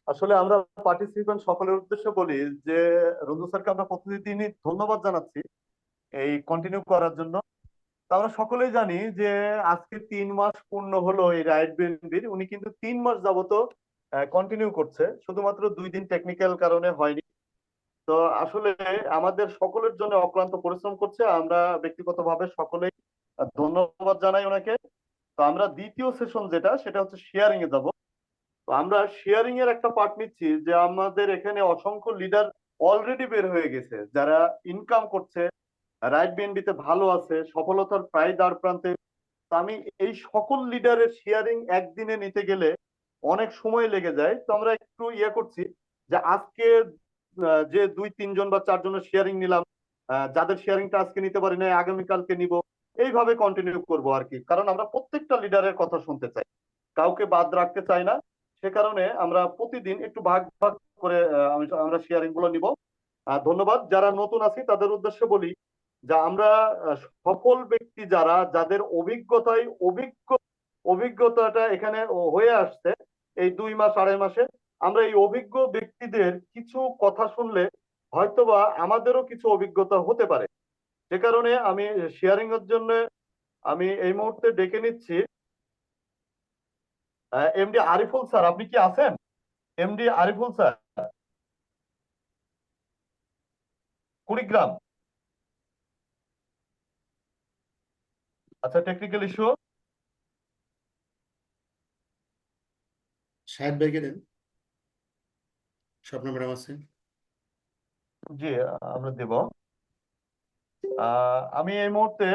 আসলে আমরা পার্টিসিপেন্ট সকলের উদ্দেশ্যে বলি যে রঞ্জু স্যারকে আমরা প্রতিদিনই ধন্যবাদ জানাচ্ছি এই কন্টিনিউ করার জন্য। তো আমরা সকলেই জানি যে আজকে 3 মাস পূর্ণ হলো এই রাইট বিএনপির, উনি কিন্তু 3 মাস যাবত কন্টিনিউ করছে, শুধুমাত্র 2 দিন টেকনিক্যাল কারণে হয়নি। তো আসলে আমাদের সকলের জন্য অক্লান্ত পরিশ্রম করছে, আমরা ব্যক্তিগতভাবে সকলেই ধন্যবাদ জানাই ওনাকে। তো আমরা দ্বিতীয় সেশন যেটা, সেটা হচ্ছে শেয়ারিং এ যাব। তো আমরা শেয়ারিং এর একটা পার্ট নিচ্ছি, যে আমাদের এখানে অসংখ্য লিডার অলরেডি বের হয়ে গেছে, যারা ইনকাম করছে, রাইট বিএনবিতে ভালো আছে, সফলতার প্রায় দ্বার প্রান্তে। তো আমি এই সকল লিডারের শেয়ারিং একদিনে নিতে গেলে অনেক সময় লেগে যায়। তো আমরা একটু ইয়ে করছি যে আজকে যে 2-3 জন বা 4 জনের শেয়ারিং নিলাম, যাদের শেয়ারিংটা আজকে নিতে পারি না আগামীকালকে নিব, এইভাবে কন্টিনিউ করব আর কি। কারণ আমরা প্রত্যেকটা লিডারের কথা শুনতে চাই, কাউকে বাদ রাখতে চাই না। সে কারণে আমরা প্রতিদিন একটু ভাগ ভাগ করে আমরা শেয়ারিং গুলো নিব। ধন্যবাদ। যারা নতুন আছি তাদের উদ্দেশ্যে বলি যে আমরা সফল ব্যক্তি যারা, যাদের অভিজ্ঞতাটা এখানে হয়ে আসছে এই 2 মাস 2.5 মাসে, আমরা এই অভিজ্ঞ ব্যক্তিদের কিছু কথা শুনলে হয়তোবা আমাদেরও কিছু অভিজ্ঞতা হতে পারে। সে কারণে আমি শেয়ারিং এর জন্য আমি এই মুহূর্তে ডেকে নিচ্ছি এমডি আরিফুল স্যার। আপনি কি আছেন এমডি আরিফুল স্যার? কুড়িগ্রাম। আচ্ছা, টেকনিক্যাল ইস্যু। শাহেদ ভাইকে দেন, স্বপ্ন ম্যাডাম আছে। জি, আমরা দেব। আমি এই মুহূর্তে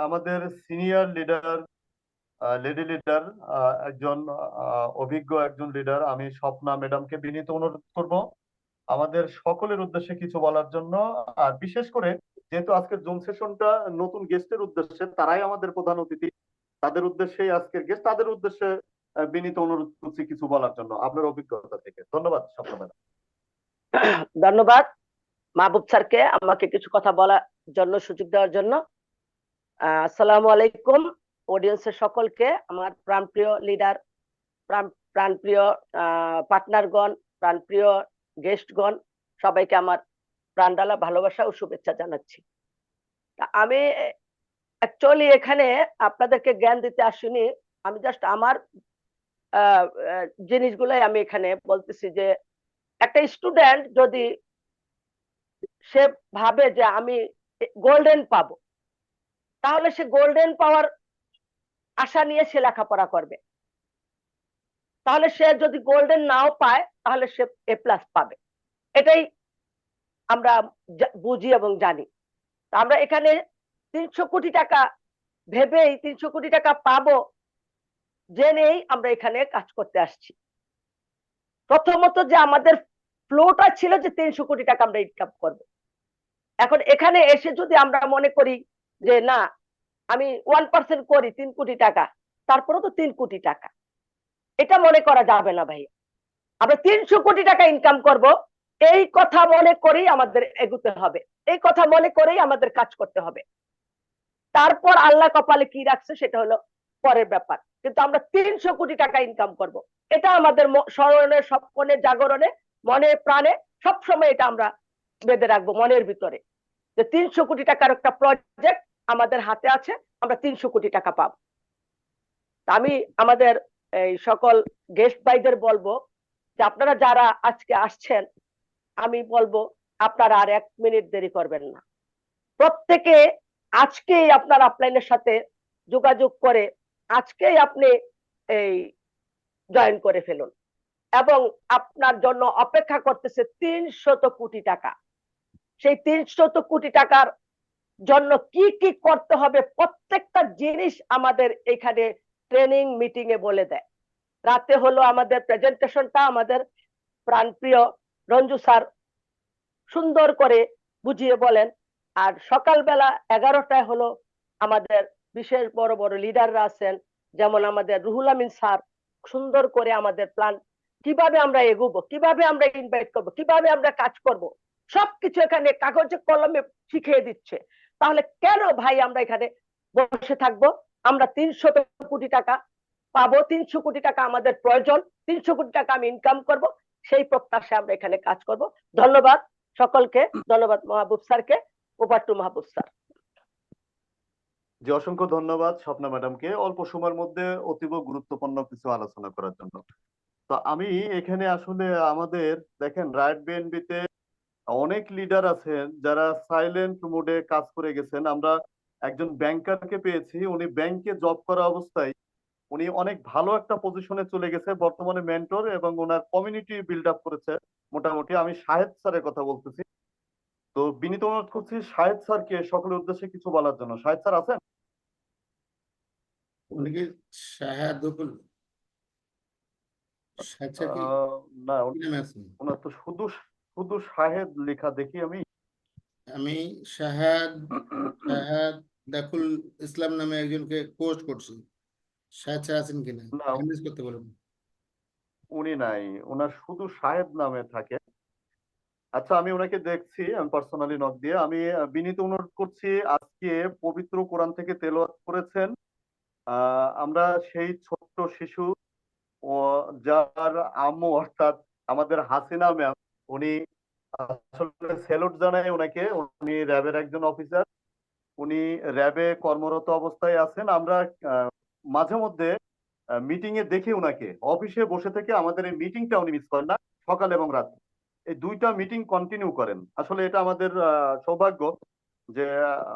আমাদের সিনিয়র লিডার, লেডি লিডার, একজন অভিজ্ঞ একজন লিডার, আমি স্বপ্না ম্যাডামকে বিনীত অনুরোধ করব আমাদের সকলের উদ্দেশ্যে কিছু বলার জন্য। আর বিশেষ করে যেহেতু আজকের জুম সেশনটা নতুন গেস্টের উদ্দেশ্যে, তারাই আমাদের প্রধান অতিথি, তাদের উদ্দেশ্যেই আজকের গেস্ট, তাদের উদ্দেশ্যে বিনীত অনুরোধ করছি কিছু বলার জন্য আপনার অভিজ্ঞতা থেকে। ধন্যবাদ স্বপ্না ম্যাডাম। ধন্যবাদ মাহবুব স্যারকে আমাকে কিছু কথা বলার জন্য, সুযোগ দেওয়ার জন্য। আসসালামু আলাইকুম অডিয়েন্সের সকলকে, আমার প্রাণপ্রিয় লিডার, প্রাণপ্রিয় পার্টনারগণ, প্রাণপ্রিয় গেস্টগণ, সবাইকে আমার প্রাণডালা ভালোবাসা ও শুভেচ্ছা জানাচ্ছি। আমি অ্যাকচুয়ালি এখানে আপনাদেরকে জ্ঞান দিতে আসিনি, আমি জাস্ট আমার জিনিসগুলাই আমি এখানে বলতেছি। যে একটা স্টুডেন্ট যদি সে ভাবে যে আমি গোল্ডেন পাবো, তাহলে সে গোল্ডেন পাওয়ার আশা নিয়ে সে লেখাপড়া করবে। তাহলে সে যদি গোল্ডেন নাও পায়, তাহলে সে A+ পাবে। এটাই আমরা বুঝি এবং জানি। আমরা এখানে 300 কোটি টাকা ভেবেই 300 কোটি টাকা পাবো জেনেই আমরা এখানে কাজ করতে আসছি। প্রথমত যে আমাদের ফ্লোটা ছিল যে 300 কোটি টাকা আমরা ইনকাম করব। এখন এখানে এসে যদি আমরা মনে করি যে না, আমি 1% করি 3 কোটি টাকা, তারপরে তো 3 কোটি টাকা, এটা মনে করা যাবে না ভাই। আমরা 300 কোটি টাকা ইনকাম করব, এই কথা মনে করেই আমাদের এগোতে হবে, এই কথা মনে করেই আমাদের কাজ করতে হবে। তারপর আল্লাহ কপালে কি রাখছে সেটা হলো পরের ব্যাপার, কিন্তু আমরা 300 কোটি টাকা ইনকাম করব, এটা আমাদের স্মরণে, স্বপ্নে, জাগরণে, মনে প্রাণে সবসময় এটা আমরা বেঁধে রাখবো মনের ভিতরে, যে 300 কোটি টাকার একটা প্রজেক্ট আমাদের হাতে আছে, আমরা 300 কোটি টাকা পাবো। আমি আমাদের এই সকল গেস্ট ভাইদের বলবো যে আপনারা যারা আজকে আসছেন, আমি বলবো আপনারা আর 1 মিনিট দেরি করবেন না। প্রত্যেকে আজকেই আপনার আপলাইনের সাথে যোগাযোগ করে আজকেই আপনি এই জয়েন করে ফেলুন, এবং আপনার জন্য অপেক্ষা করতেছে 300 কোটি টাকা। সেই 300 কোটি টাকার জন্য কি কি করতে হবে প্রত্যেকটা জিনিস আমাদের এখানে ট্রেনিং মিটিং এ বলে দেয়। রাতে হলো আমাদের প্রেজেন্টেশনটা, আমাদের প্রাণপ্রিয় রঞ্জু স্যার সুন্দর করে বুঝিয়ে বলেন। আর সকালবেলা 11টায় হলো আমাদের বিশেষ বড় বড় লিডাররা আছেন, যেমন আমাদের রুহুল আমিন স্যার সুন্দর করে আমাদের প্ল্যান কিভাবে আমরা এগোবো, কিভাবে আমরা ইনভাইট করব, কিভাবে আমরা কাজ করব, সবকিছু এখানে কাগজে কলমে শিখিয়ে দিচ্ছে। তাহলে কেন ভাই আমরা এখানে বসে থাকবো? আমরা 300 কোটি টাকা পাবো, 300 কোটি টাকা আমাদের প্রয়োজন, 300 কোটি টাকা আমি ইনকাম করব, সেই প্রত্যাশায় আমরা এখানে কাজ করব। ধন্যবাদ সকলকে, ধন্যবাদ মাহবুব স্যারকে। ওভার টু মাহবুব স্যার। যে অসংখ্য ধন্যবাদ স্বপ্না ম্যাডামকে অল্প সময়ের মধ্যে অতীব গুরুত্বপূর্ণ কিছু আলোচনা করার জন্য। তো আমি এখানে আসলে আমাদের দেখেন রাইট বিএনপিতে অনেক লিডার আছেন যারা সাইলেন্ট মোডে কাজ করে গেছেন। আমরা একজন ব্যাংকারকে পেয়েছি, উনি ব্যাংকে জব করা অবস্থায় উনি অনেক ভালো একটা পজিশনে চলে গেছে, বর্তমানে মেন্টর এবং ওনার কমিউনিটি বিল্ড আপ করেছে মোটামুটি। আমি শাহেদ স্যারের কথা বলতেছি। তো বিনীত অনুরোধ করছি শাহেদ স্যারকে সকলের উদ্দেশ্যে কিছু বলার জন্য। শাহেদ স্যার আছেন? উনি কি শাহাদুল শাহেদ স্যার কি না, কি নামে আছেন? ওনার তো শুধু শুধু শাহেদ লেখা দেখি আমি। আমি শাহাদাতুল ইসলাম নামে একজনকে পোস্ট করছি। শাহেদ স্যার আছেন কিনা না, মেসেজ করতে বলুন। উনি নাই, ওনার শুধু শাহেদ নামে থাকে। আচ্ছা, আমি ওনাকে দেখছি, আমি পার্সোনালি নক দিয়ে। আমি বিনীত অনুরোধ করছি, আজকে পবিত্র কোরআন থেকে তেলাওয়াত করেছেন আমরা সেই ছোট্ট শিশু ও যার আম্মু অর্থাৎ আমাদের হাসিনা ম্যাম। উনি আসলে স্যালুট জানাই ওনাকে, উনি র্যাবের একজন অফিসার, উনি র্যাবে কর্মরত অবস্থায় আছেন। আমরা মাঝে মধ্যে মিটিং এ দেখি ওনাকে অফিসে বসে থেকে, আমাদের এই মিটিংটা উনি মিস করেন না, সকাল এবং রাত এই দুইটা মিটিং কন্টিনিউ করেন। আসলে এটা আমাদের সৌভাগ্য যে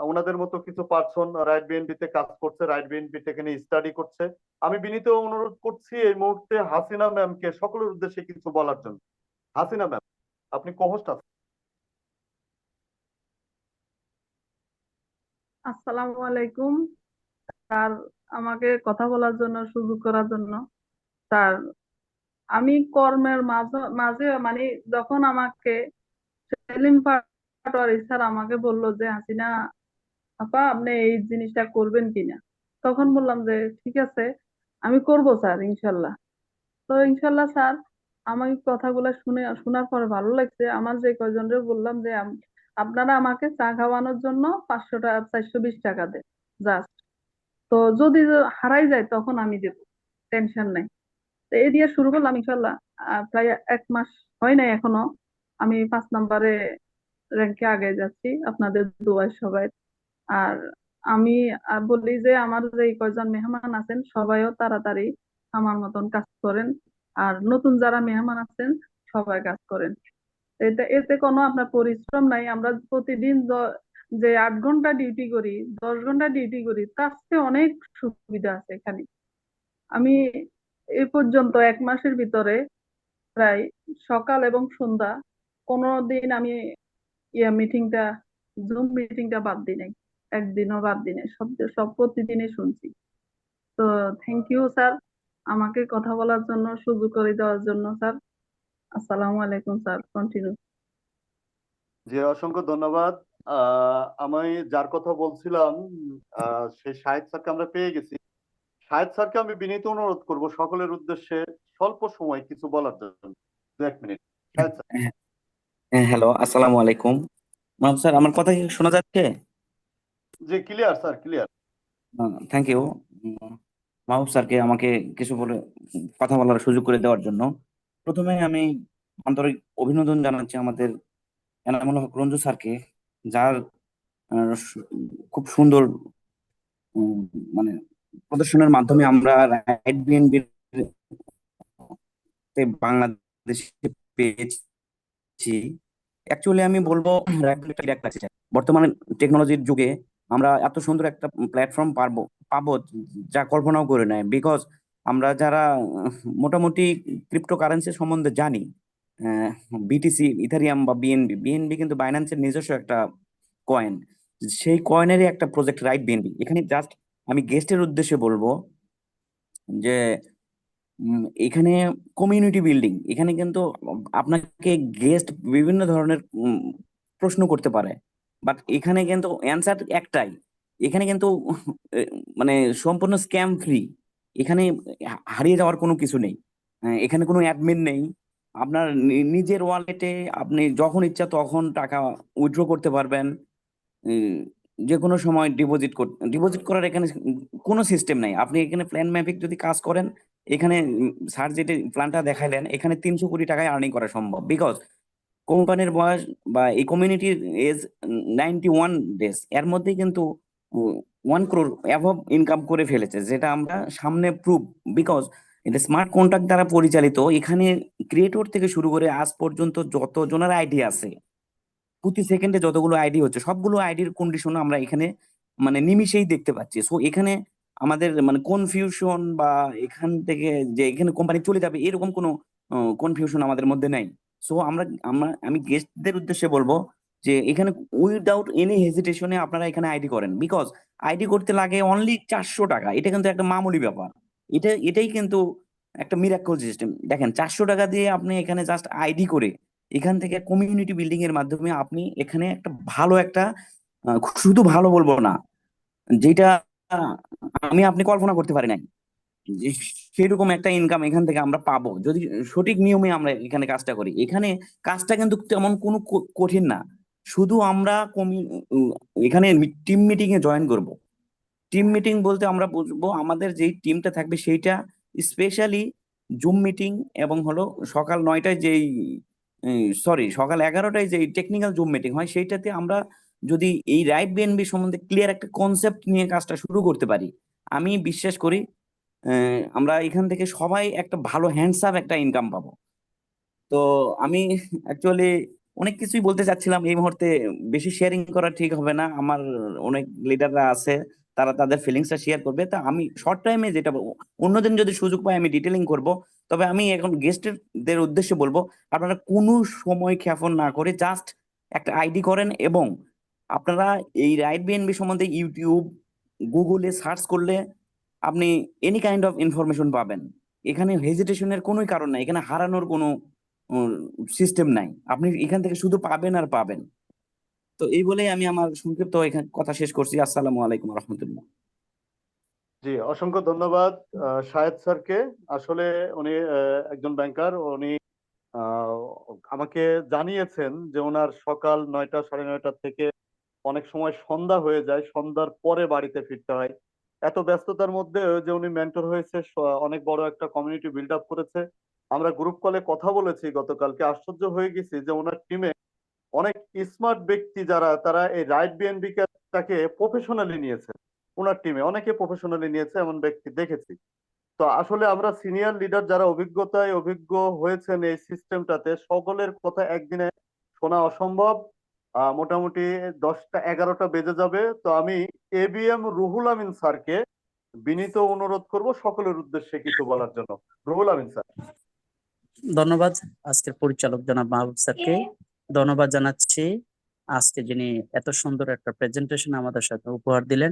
ওনাদের মতো কিছু পার্সন রাইট বিএনপিতে কাজ করছে, রাইট বিএনপি এখানে স্টাডি করছে। আমি বিনীত অনুরোধ করছি এই মুহূর্তে হাসিনা ম্যামকে সকলের উদ্দেশ্যে কিছু বলার জন্য। হাসিনা ম্যাম, আপনি কো-হোস্ট আছেন। আসসালামু আলাইকুম স্যার, আমাকে কথা বলার জন্য, সুযোগ করার জন্য। স্যার, আমি কর্মের মাঝে মাঝে মানে যখন আমাকে সেলিম পাটোয়ারি স্যার আমাকে বললো যে হাসিনা আপা আপনি এই জিনিসটা করবেন কিনা, তখন বললাম যে ঠিক আছে আমি করব স্যার ইনশাল্লাহ। তো ইনশাল্লাহ স্যার, আমার কথাগুলো শোনার পরে ভালো লাগছে। আমার যে কয়জনরে বললাম যে আপনারা আমাকে চা খাওয়ানোর জন্য 500 টাকা 420 টাকা দেন জাস্ট, তো যদি হারাই যায় তখন আমি দেবো, টেনশন নাই। তো এই দিয়ে শুরু করলাম ইনশাল্লাহ। প্রায় 1 মাস হয় নাই এখনো, আমি 5 নম্বরে র্যাঙ্কে আগে যাচ্ছি আপনাদের দোয়ায় সবাই। আর আমি বলি যে আমার যে কয়জন মেহমান আছেন সবাইও তাড়াতাড়ি আমার মতন কাজ করেন, আর নতুন যারা মেহমান আছেন সবাই কাজ করেন। এতে কোনো আপনার পরিশ্রম নাই। আমরা প্রতিদিন যে 8 ঘন্টা ডিউটি করি, 10 ঘন্টা ডিউটি করি, তার চেয়ে অনেক সুবিধা আছে এখানে। আমি এ পর্যন্ত 1 মাসের ভিতরে প্রায় সকাল এবং সন্ধ্যা কোনো দিন আমি মিটিংটা, জুম মিটিংটা বাদ দিই নাই, একদিনও বাদ দিই নাই, সব সব প্রতিদিনই শুনছি। তো থ্যাংক ইউ স্যার, আমাকে কথা বলার জন্য, সুযোগ করে দেওয়ার জন্য স্যার। আসসালামু আলাইকুম স্যার, কন্টিনিউ। যে অসংখ্য ধন্যবাদ। আমি যার কথা বলছিলাম সেই শাহেদ স্যারকে আমরা পেয়ে গেছি। শাহেদ স্যারকে আমি বিনীত অনুরোধ করব সকলের উদ্দেশ্যে স্বল্প সময় কিছু বলার জন্য, 1 মিনিট। শাহেদ স্যার। হ্যালো, আসসালামু আলাইকুম। মাহবুব স্যার, আমার কথা কি শোনা যাচ্ছে? জি, clear sir, clear. Thank you Mahbub স্যারকে আমাকে কিছু বলে কথা বলার সুযোগ করে দেওয়ার জন্য। প্রথমে আমি আন্তরিক অভিনন্দন জানাচ্ছি আমাদের এনামুল হক রঞ্জু স্যারকে, যার খুব সুন্দর উম, মানে প্রদর্শনের মাধ্যমে আমরা রাইট বিএনপি বাংলাদেশে পেয়েছি। অ্যাকচুয়ালি আমি বলবো বর্তমানে টেকনোলজির যুগে আমরা এত সুন্দর একটা প্ল্যাটফর্ম পাবো যা কল্পনাও করে নেয়। বিকজ আমরা যারা মোটামুটি ক্রিপ্টোকারেন্সি সম্বন্ধে জানি, বিটিসি, ইথারিয়াম বা বিএনবি কিন্তু বাইন্যান্সের নিজস্ব একটা কয়েন, সেই কয়েনেরই একটা প্রজেক্ট রাইট বিএনবি। এখানে জাস্ট আমি গেস্টের উদ্দেশ্যে বলবো যে এখানে কমিউনিটি বিল্ডিং, এখানে কিন্তু আপনাকে গেস্ট বিভিন্ন ধরনের প্রশ্ন করতে পারে, বাট এখানে কিন্তু অ্যান্সার একটাই। এখানে কিন্তু মানে সম্পূর্ণ স্ক্যাম ফ্রি। এখানে হারিয়ে যাওয়ার কোনো কিছু নেই। এখানে কোনো অ্যাডমিন নেই। আপনার নিজের ওয়ালেটে আপনি যখন ইচ্ছা তখন টাকা উইথড্র করতে পারবেন। উম, যে কোনো সময় ডিপোজিট করার এখানে কোনো সিস্টেম নাই। আপনি এখানে প্ল্যান ম্যাপিক যদি কাজ করেন, এখানে স্যার যেটা প্ল্যানটা দেখাইলেন, এখানে 300 কোটি টাকায় আর্নিং করা সম্ভব। বিকজ কোম্পানির বয়স বা এই কমিউনিটির এজ 91 ডেজ, এর মধ্যে কিন্তু 1 crore অ্যাভব ইনকাম করে ফেলেছে, যেটা আমরা সামনে প্রুফ। বিকজ এটা স্মার্ট কন্ট্রাক্ট দ্বারা পরিচালিত। এখানে ক্রিয়েটর থেকে শুরু করে আজ পর্যন্ত যত জনের আইডি আছে, প্রতি সেকেন্ডে যতগুলো আইডি হচ্ছে, সবগুলো আইডির কন্ডিশন আমরা এখানে মানে নিমিষেই দেখতে পাচ্ছি। সো এখানে আমাদের মানে কনফিউশন বা এখান থেকে যে এখানে কোম্পানি চলে যাবে এরকম কোনো কনফিউশন আমাদের মধ্যে নাই। সো আমি গেস্টদের উদ্দেশ্যে বলবো যে এখানে উইদাউট এনি হেজিটেশনে আপনারা এখানে আইডি করেন। বিকজ আইডি করতে লাগে অনলি 400 টাকা। এটা কিন্তু একটা মামুলি ব্যাপার। এটাই কিন্তু একটা মিরাকল সিস্টেম। দেখেন, 400 টাকা দিয়ে আপনি এখানে জাস্ট আইডি করে এখান থেকে কমিউনিটি বিল্ডিং এর মাধ্যমে আপনি এখানে একটা ভালো একটা শুধু ভালো বলবো না, যেটা আহ, আপনি কল্পনা করতে পারি নাই যে সেরকম একটা ইনকাম এখান থেকে আমরা পাবো যদি সঠিক নিয়মে আমরা এখানে কাজটা করি। এখানে কাজটা কিন্তু তেমন কোনো কঠিন না। শুধু আমরা এখানে টিম মিটিং এ জয়েন করব। টিম মিটিং বলতে আমরা বুঝবো আমাদের যেই টিমটা থাকবে সেইটা স্পেশালি জুম মিটিং, এবং হলো সকাল 9টায় যেই সকাল 11টায় যেই টেকনিক্যাল জুম মিটিং হয়, সেইটাতে আমরা যদি এই রাইট বিএনবি সম্বন্ধে ক্লিয়ার একটা কনসেপ্ট নিয়ে কাজটা শুরু করতে পারি, আমি বিশ্বাস করি আমরা এখান থেকে সবাই একটা ভালো হ্যান্ডসাম একটা ইনকাম পাবো। তো আমি অ্যাকচুয়ালি অনেক কিছুই বলতে চাচ্ছিলাম এই মুহূর্তে, বেশি শেয়ারিং করা ঠিক হবে না। আমার অনেক লিডাররা আছে, তারা তাদের ফিলিংসটা শেয়ার করবে। তা আমি শর্ট টাইমে যেটা বলবো, অন্যদিন যদি সুযোগ পাই আমি ডিটেলিং করব। তবে আমি এখন গেস্টদের উদ্দেশ্যে বলবো, আপনারা কোনো সময় ক্ষেপণ না করে জাস্ট একটা আইডি করেন, এবং আপনারা এই রাইট বিএনবি সম্বন্ধে ইউটিউব, গুগলে সার্চ করলে আপনি এনি কাইন্ড অফ ইনফরমেশন পাবেন। এখানে হেজিটেশনের কোনো কারণ নাই, এখানে হারানোর কোনো সিস্টেম নাই। আপনি এখান থেকে শুধু পাবেন আর পাবেন। তো এই বলেই আমি আমার সংক্ষিপ্ত এখানে কথা শেষ করছি। আসসালামু আলাইকুম রহমতুল্লাহ। জি, অসংখ্য ধন্যবাদ শাহেদ স্যারকে। আসলে উনি একজন ব্যাংকার। উনি আহ, আমাকে জানিয়েছেন যে ওনার সকাল 9টা 9:30 থেকে অনেক সময় সন্ধ্যা হয়ে যায়, সন্ধ্যার পরে বাড়িতে ফিরতে হয়। এত ব্যস্ততার মধ্যে যে উনি মেন্টর হয়েছে, অনেক বড় একটা কমিউনিটি বিল্ড আপ করেছে। আমরা গ্রুপ কলে কথা বলেছি গতকালকে, আশ্চর্য হয়ে গেছি যে ওনার টিমে অনেক স্মার্ট ব্যক্তি যারা, তারা এই রাইট বিএনবি টাকে প্রফেশনালি নিয়েছে। ওনার টিমে অনেকে প্রফেশনালি নিয়েছে, এমন ব্যক্তি দেখেছি। তো আসলে আমরা সিনিয়র লিডার যারা অভিজ্ঞতায় অভিজ্ঞ হয়েছেন এই সিস্টেমটাতে, সকলের কথা একদিনে শোনা অসম্ভব। মোটামুটি 10টা 11টা বেজে যাবে। তো আমি এবিএম রুহুল আমিন স্যারকে বিনীত অনুরোধ করব সকলের উদ্দেশ্যে কিছু বলার জন্য। রুহুল আমিন স্যার। ধন্যবাদ আজকের পরিচালক জনাব মাহবুব স্যারকে। ধন্যবাদ জানাচ্ছি আজকে যিনি এত সুন্দর একটা প্রেজেন্টেশন আমাদের সাথে উপহার দিলেন।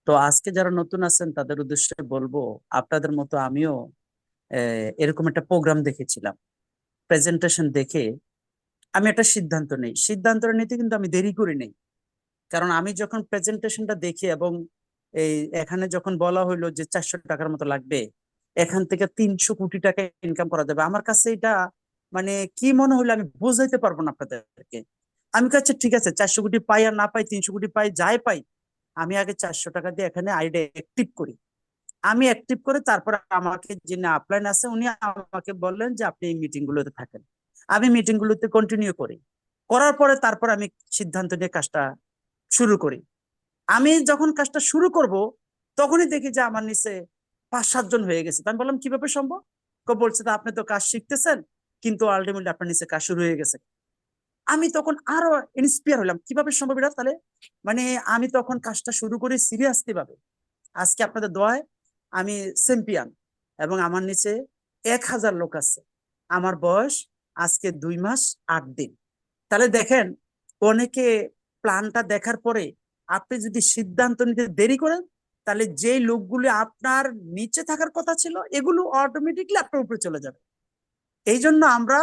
তো আজকে যারা নতুন আছেন তাদের উদ্দেশ্যে বলবো, আপনাদের মতো আমিও এরকম একটা প্রোগ্রাম দেখেছিলাম। প্রেজেন্টেশন দেখে আমি একটা সিদ্ধান্ত নেই। সিদ্ধান্তটা নিতে কিন্তু আমি দেরি করি নাই, কারণ আমি যখন প্রেজেন্টেশনটা দেখি এবং এই এখানে যখন বলা হইলো যে 400 টাকার মতো লাগবে, এখান থেকে 300 কোটি টাকা ইনকাম করা যাবে, আমার কাছে এটা মানে কি মনে হলো আমি বোঝাইতে পারবো না আপনাদেরকে। আমি কাছে ঠিক আছে, 400 কোটি পাই আর না পাই, 300 কোটি পাই, যাই পাই, আমি আগে 400 টাকা দিয়ে এখানে আইডিয়া অ্যাক্টিভ করি। আমি অ্যাক্টিভ করে তারপরে আমাকে যিনি আপলাইন আছে উনি আমাকে বললেন যে আপনি এই মিটিং গুলোতে থাকেন। আমি মিটিং গুলোতে কন্টিনিউ করি, করার পরে তারপর আমি সিদ্ধান্ত নিয়ে কাজটা শুরু করি। আমি যখন কাজটা শুরু করব তখনই দেখি যে আমার নিচে 5-7 জন হয়ে গেছে। তো আমি বললাম কিভাবে সম্ভব? বলছে তো আপনি তো কাজ শিখতেছেন, কিন্তু আলটিমেটলি আপনার নিচে কাজ শুরু হয়ে গেছে। আমি তখন আরো ইন্সপায়ার হলাম, কিভাবে সম্ভব এটা? তাহলে মানে আমি তখন কাজটা শুরু করি সিরিয়াসলি ভাবে। আজকে আপনাদের দোয়ায় আমি চ্যাম্পিয়ন, এবং আমার নিচে 1000 লোক আছে। আমার বয়স আজকে 2 মাস 8 দিন। তাহলে দেখেন, অনেকে প্ল্যানটা দেখার পরে আপনি যদি সিদ্ধান্ত নিতে দেরি করেন, তাহলে যে লোকগুলো আপনার নিচে থাকার কথা ছিল এগুলো অটোমেটিকলি আপনার উপরে চলে যাবে। এই জন্য আমরা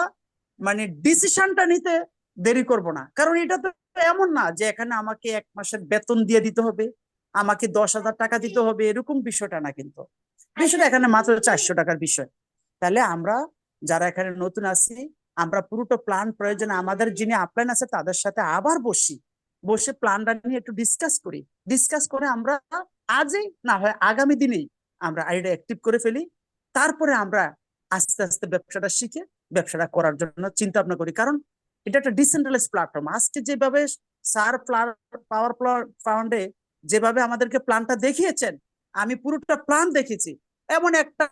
মানে ডিসিশনটা নিতে দেরি করব না, কারণ এটা তো এমন না যে এখানে আমাকে 1 মাসের বেতন দিয়ে দিতে হবে, আমাকে 10,000 টাকা দিতে হবে, এরকম বিষয়টা না। কিন্তু বিষয়টা এখানে মাত্র 400 টাকার বিষয়। তাহলে আমরা যারা এখানে নতুন আছি, আমরা পুরোটা প্ল্যান প্রয়োজনে আমাদের যিনি আপলাইন আছে তাদের সাথে আবার বসে প্ল্যানটা নিয়ে একটু ডিসকাস করে আমরা আজই না হয় আগামী দিনেই আমরা আইডিয়া অ্যাক্টিভ করে ফেলি। তারপরে আমরা আস্তে আস্তে ব্যবসাটা শিখে ব্যবসাটা করার জন্য চিন্তা ভাবনা করি। কারণ এটা একটা ডিসেন্ট্রালাইজ প্ল্যাটফর্ম। আজকে যেভাবে স্যার পাওয়ার ফান্ডে যেভাবে আমাদেরকে প্ল্যানটা দেখিয়েছেন, আমি পুরোটা প্ল্যান দেখেছি। এমন একটা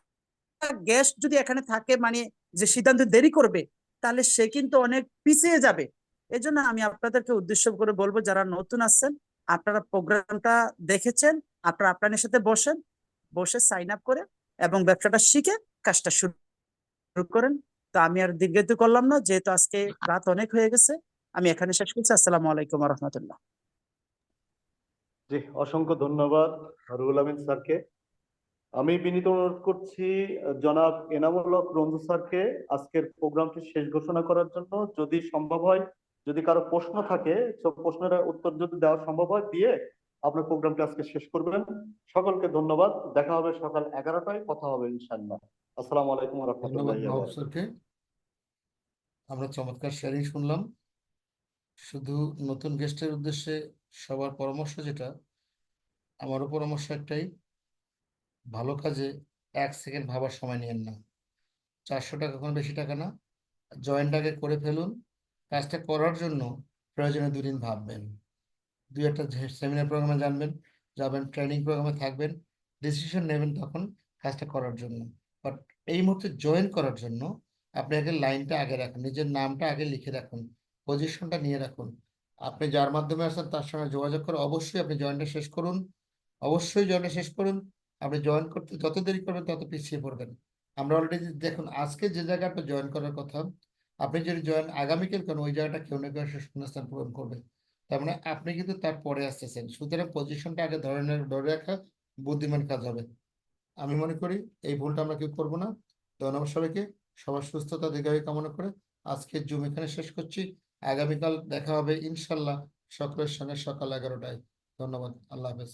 গেস্ট যদি এখানে থাকে, মানে যে সিদ্ধান্ত দেরি করবে, তাহলে সে কিন্তু অনেক পিছিয়ে যাবে। এজন্য আমি আপনাদেরকে উদ্দেশ্য করে বলবো, যারা নতুন আসছেন, আপনারা প্রোগ্রামটা দেখেছেন, আপনারা আপনাদের সাথে বসে সাইন আপ করে এবং ব্যবসাটা শিখে কাজটা শুরু করেন। তো আমি আর দীর্ঘায়িত করলাম না, যেহেতু আজকে রাত অনেক হয়ে গেছে। আমি এখানে শেষ করছি। আসসালামু আলাইকুম ওয়া রাহমাতুল্লাহ। জি, অসংখ্য ধন্যবাদ রুহুল আমিন স্যারকে। আমি বিনীত অনুরোধ করছি জনাব এনামুল হক রঞ্জু স্যারকে আজকের প্রোগ্রামটি শেষ ঘোষণা করার জন্য। যদি সম্ভব হয়, যদি কারো প্রশ্ন থাকে, সব প্রশ্নের উত্তর যদি দেওয়া সম্ভব হয় দিয়ে আপনার প্রোগ্রামটি আজকে শেষ করবেন। সকলকে ধন্যবাদ। দেখা হবে সকাল 11টায়, কথা হবে ইনশাআল্লাহ। আসসালামু আলাইকুম ওয়া ধন্যবাদ রাহমাতুল্লাহি ওয়া মাহবুব বারাকাতুহু। স্যারকে। আমরা চমৎকার শেয়ারিং শুনলাম। শুধু নতুন গেস্টের উদ্দেশ্যে সবার পরামর্শ যেটা, আমারও পরামর্শ একটাই, ভালো কাজে 1 সেকেন্ড ভাবার সময় নিয়েন না। 400 টাকা কোনো বেশি টাকা না। জয়েন্ট আগে করে ফেলুন। কাজটা করার জন্য প্রয়োজনে 2 দিন ভাববেন, 2-একটা সেমিনার প্রোগ্রামে যাবেন, ট্রেনিং প্রোগ্রামে থাকবেন, ডিসিশন নেবেন তখন কাজটা করার জন্য। বাট এই মুহূর্তে জয়েন করার জন্য আপনি আগে লাইনটা আগে রাখুন, নিজের নামটা আগে লিখে রাখুন, পজিশনটা নিয়ে রাখুন। আপনি যার মাধ্যমে আসেন তার সঙ্গে যোগাযোগ করে অবশ্যই আপনি জয়েনটা শেষ করুন। অবশ্যই জয়েনটা শেষ করুন। আপনি জয়েন করতে যত দেরি করবেন তত পিছিয়ে পড়বেন। আমরা অলরেডি দেখুন, আজকে যে জায়গাটা জয়েন করার কথা, আপনি যদি জয়েন আগামীকাল করেন, ওই জায়গাটা কেউ না কেউ এসে শূন্যস্থান পূরণ করবে। তার মানে আপনি কিন্তু তার পরে আসতেছেন। সুতরাং পজিশনটা আগে ধরে রাখা বুদ্ধিমান কাজ হবে। আমি মনে করি এই ভুলটা আমরা কেউ করবো না। ধন্যবাদ সবাইকে। সবার সুস্থতা দীর্ঘায়ু কামনা করে আজকে জুম এখানে শেষ করছি। আগামীকাল দেখা হবে ইনশাল্লাহ সকলের সঙ্গে সকাল 11টায়। ধন্যবাদ। আল্লাহ হাফেজ।